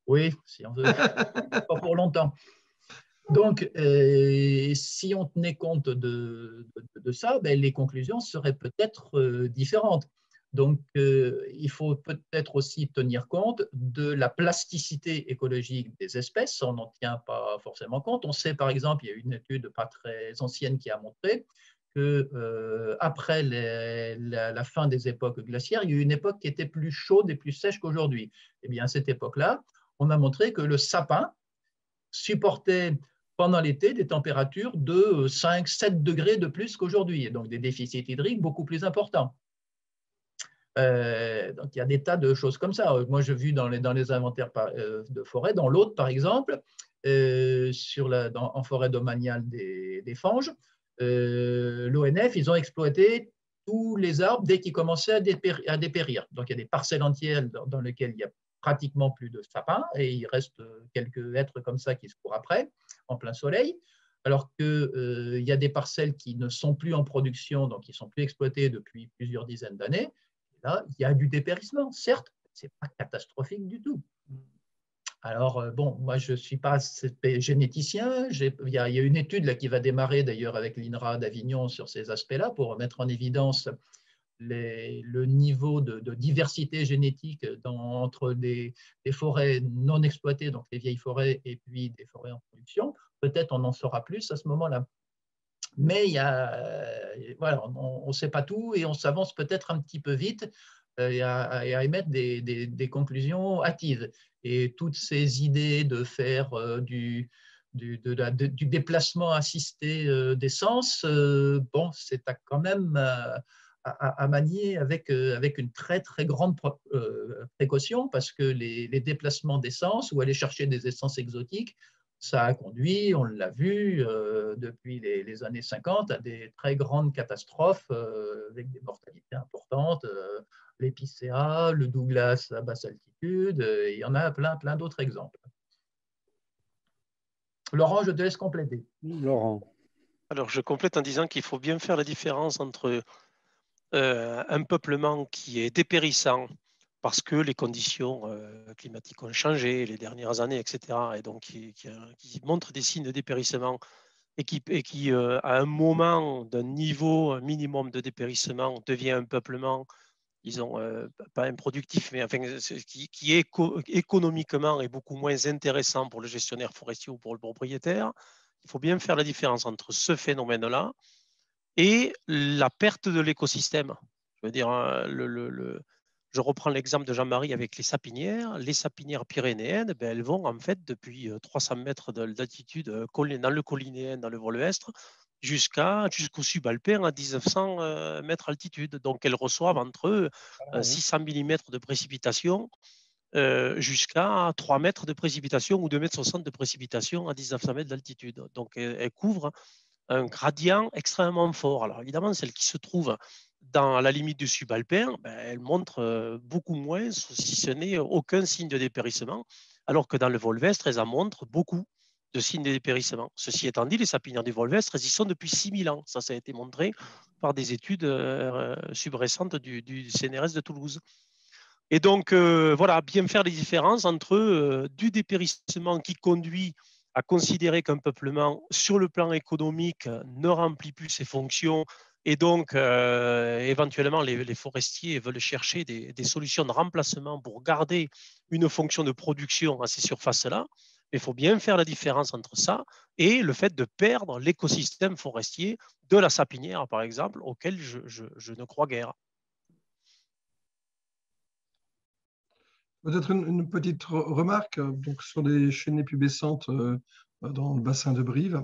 Oui, si on veut, pas pour longtemps. Donc, si on tenait compte de ça, les conclusions seraient peut-être différentes. Donc, il faut peut-être aussi tenir compte de la plasticité écologique des espèces. On n'en tient pas forcément compte. On sait, par exemple, il y a une étude pas très ancienne qui a montré que après la fin des époques glaciaires, il y a eu une époque qui était plus chaude et plus sèche qu'aujourd'hui. Eh bien, à cette époque-là, on a montré que le sapin supportait pendant l'été des températures de 5-7 degrés de plus qu'aujourd'hui, et donc des déficits hydriques beaucoup plus importants. Donc il y a des tas de choses comme ça. Moi, j'ai vu dans les inventaires de forêt, dans l'Aude par exemple, en forêt domaniale des Fanges, l'ONF, ils ont exploité tous les arbres dès qu'ils commençaient à dépérir. Donc il y a des parcelles entières dans lesquelles il n'y a pratiquement plus de sapins, et il reste quelques êtres comme ça qui se courent après, en plein soleil, alors qu'il y a des parcelles qui ne sont plus en production, donc qui ne sont plus exploitées depuis plusieurs dizaines d'années. Là, il y a du dépérissement, certes, ce n'est pas catastrophique du tout. Alors, bon, moi, je ne suis pas généticien. Il y a une étude là, qui va démarrer d'ailleurs avec l'INRA d'Avignon sur ces aspects-là pour mettre en évidence le niveau de diversité génétique entre des forêts non exploitées, donc les vieilles forêts, et puis des forêts en production. Peut-être on en saura plus à ce moment-là. Mais voilà, on ne sait pas tout et on s'avance peut-être un petit peu vite à émettre des conclusions hâtives. Et toutes ces idées de faire du déplacement assisté d'essence, bon, c'est quand même à manier avec une très, très grande précaution, parce que les déplacements d'essence ou aller chercher des essences exotiques, ça a conduit, on l'a vu depuis les années 50, à des très grandes catastrophes avec des mortalités importantes, l'épicéa, le Douglas à basse altitude, il y en a plein d'autres exemples. Laurent, je te laisse compléter. Laurent. Alors, je complète en disant qu'il faut bien faire la différence entre un peuplement qui est dépérissant parce que les conditions climatiques ont changé les dernières années, etc., et donc qui montre des signes de dépérissement et qui à un moment d'un niveau minimum de dépérissement, devient un peuplement, disons, pas improductif, mais enfin, qui économiquement est beaucoup moins intéressant pour le gestionnaire forestier ou pour le propriétaire. Il faut bien faire la différence entre ce phénomène-là et la perte de l'écosystème. Je veux dire, je reprends l'exemple de Jean-Marie avec les sapinières. Les sapinières pyrénéennes, ben, elles vont en fait depuis 300 mètres d'altitude dans le collinéen, dans le Volvestre, jusqu'au subalpin à 1900 mètres d'altitude. Donc, elles reçoivent entre 600 mm de précipitation jusqu'à 3 mètres de précipitation ou 2,60 m de précipitation à 1900 mètres d'altitude. Donc, elles couvrent un gradient extrêmement fort. Alors, évidemment, celles qui se trouvent à la limite du subalpin, ben, elles montrent beaucoup moins, si ce n'est aucun signe de dépérissement, alors que dans le Volvestre, elles en montrent beaucoup de signes de dépérissement. Ceci étant dit, les sapinières du Volvestre, elles y sont depuis 6000 ans. Ça a été montré par des études subrécentes du CNRS de Toulouse. Et donc, voilà, bien faire les différences entre du dépérissement qui conduit à considérer qu'un peuplement, sur le plan économique, ne remplit plus ses fonctions, et donc, éventuellement, les forestiers veulent chercher des solutions de remplacement pour garder une fonction de production à ces surfaces-là. Il faut bien faire la différence entre ça et le fait de perdre l'écosystème forestier de la sapinière, par exemple, auquel je ne crois guère. Peut-être une petite remarque donc, sur les chênaies pubescentes dans le bassin de Brive.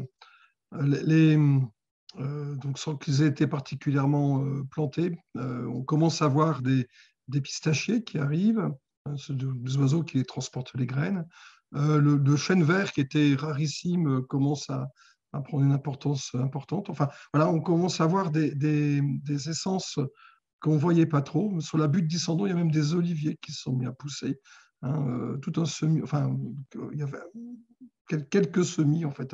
Donc, sans qu'ils aient été particulièrement plantés, on commence à voir des pistachiers qui arrivent, des oiseaux qui transportent les graines. Le chêne vert, qui était rarissime, commence à prendre une importance importante. Enfin, voilà, on commence à voir des essences qu'on ne voyait pas trop. Sur la butte d'Issandon, il y a même des oliviers qui se sont mis à pousser. Tout un semis, enfin, il y avait quelques semis en fait,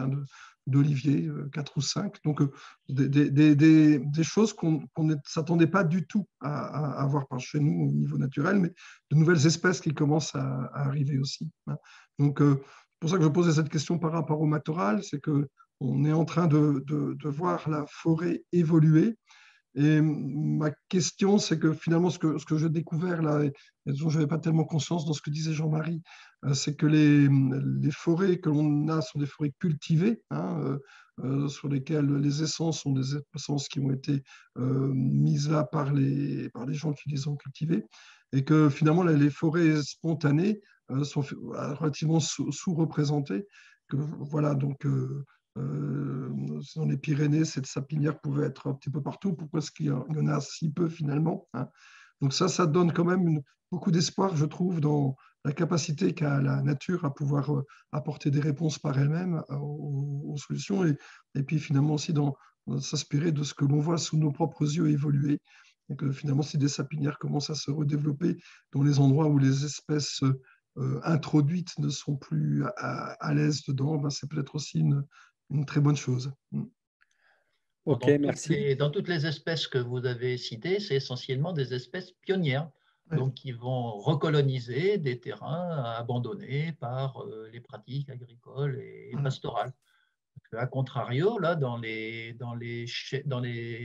d'oliviers, 4 ou 5. Donc, des choses qu'on ne s'attendait pas du tout à voir par chez nous au niveau naturel, mais de nouvelles espèces qui commencent à arriver aussi. Donc, c'est pour ça que je posais cette question par rapport au mattoral, c'est qu'on est en train de voir la forêt évoluer. Et ma question, c'est que finalement, ce que j'ai découvert là, et dont je n'avais pas tellement conscience dans ce que disait Jean-Marie, c'est que les forêts que l'on a sont des forêts cultivées, sur lesquelles les essences sont des essences qui ont été mises là par les gens qui les ont cultivées, et que finalement, les forêts spontanées sont relativement sous-représentées. voilà, donc dans les Pyrénées, cette sapinière pouvait être un petit peu partout. Pourquoi est-ce qu'il y en a si peu finalement, hein? Donc ça donne quand même beaucoup d'espoir, je trouve, dans la capacité qu'a la nature à pouvoir apporter des réponses par elle-même aux solutions, et puis finalement aussi dans s'inspirer de ce que l'on voit sous nos propres yeux évoluer. Et que finalement, si des sapinières commencent à se redévelopper dans les endroits où les espèces introduites ne sont plus à l'aise dedans, ben c'est peut-être aussi une très bonne chose. Ok, merci. Dans toutes les espèces que vous avez citées, c'est essentiellement des espèces pionnières, Ouais. donc qui vont recoloniser des terrains abandonnés par les pratiques agricoles et pastorales. A contrario, là, dans les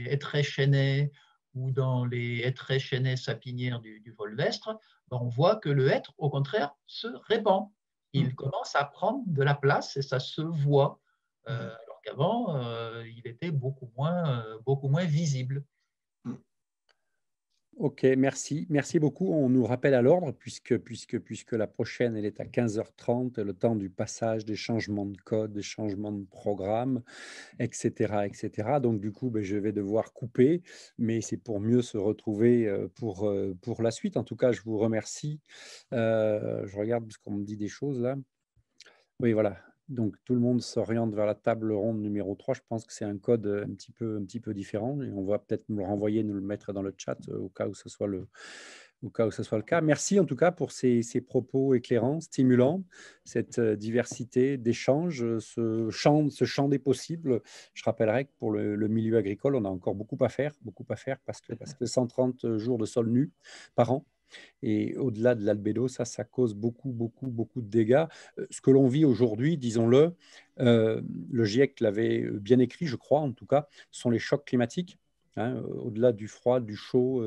hêtraies chênaies ou dans les hêtraies chênaies sapinières du Volvestre, on voit que le hêtre, au contraire, se répand. Il commence à prendre de la place et ça se voit, alors qu'avant, il était beaucoup moins visible. Ok, merci. Merci beaucoup. On nous rappelle à l'ordre puisque la prochaine, elle est à 15h30, le temps du passage, des changements de code, des changements de programme, etc., etc. Donc, du coup, je vais devoir couper, mais c'est pour mieux se retrouver pour la suite. En tout cas, je vous remercie. Je regarde parce qu'on me dit des choses là. Oui, voilà. Donc, tout le monde s'oriente vers la table ronde numéro 3. Je pense que c'est un code un petit peu différent et on va peut-être nous le renvoyer, nous le mettre dans le chat au cas où ce soit le cas. Merci en tout cas pour ces propos éclairants, stimulants, cette diversité d'échanges, ce champ des possibles. Je rappellerai que pour le milieu agricole, on a encore beaucoup à faire parce que 130 jours de sol nu par an. Et au-delà de l'albédo, ça cause beaucoup de dégâts. Ce que l'on vit aujourd'hui, disons-le, le GIEC l'avait bien écrit, je crois, en tout cas, sont les chocs climatiques. Hein, au-delà du froid, du chaud,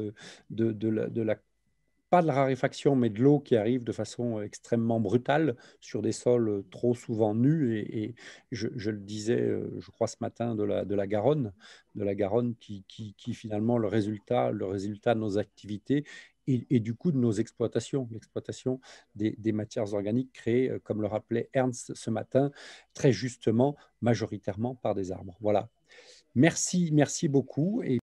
pas de la raréfaction, mais de l'eau qui arrive de façon extrêmement brutale sur des sols trop souvent nus. Et je le disais, je crois, ce matin, de la Garonne qui finalement, le résultat de nos activités et du coup de nos exploitations, l'exploitation des matières organiques créées, comme le rappelait Ernst ce matin, très justement, majoritairement par des arbres. Voilà. Merci beaucoup. Et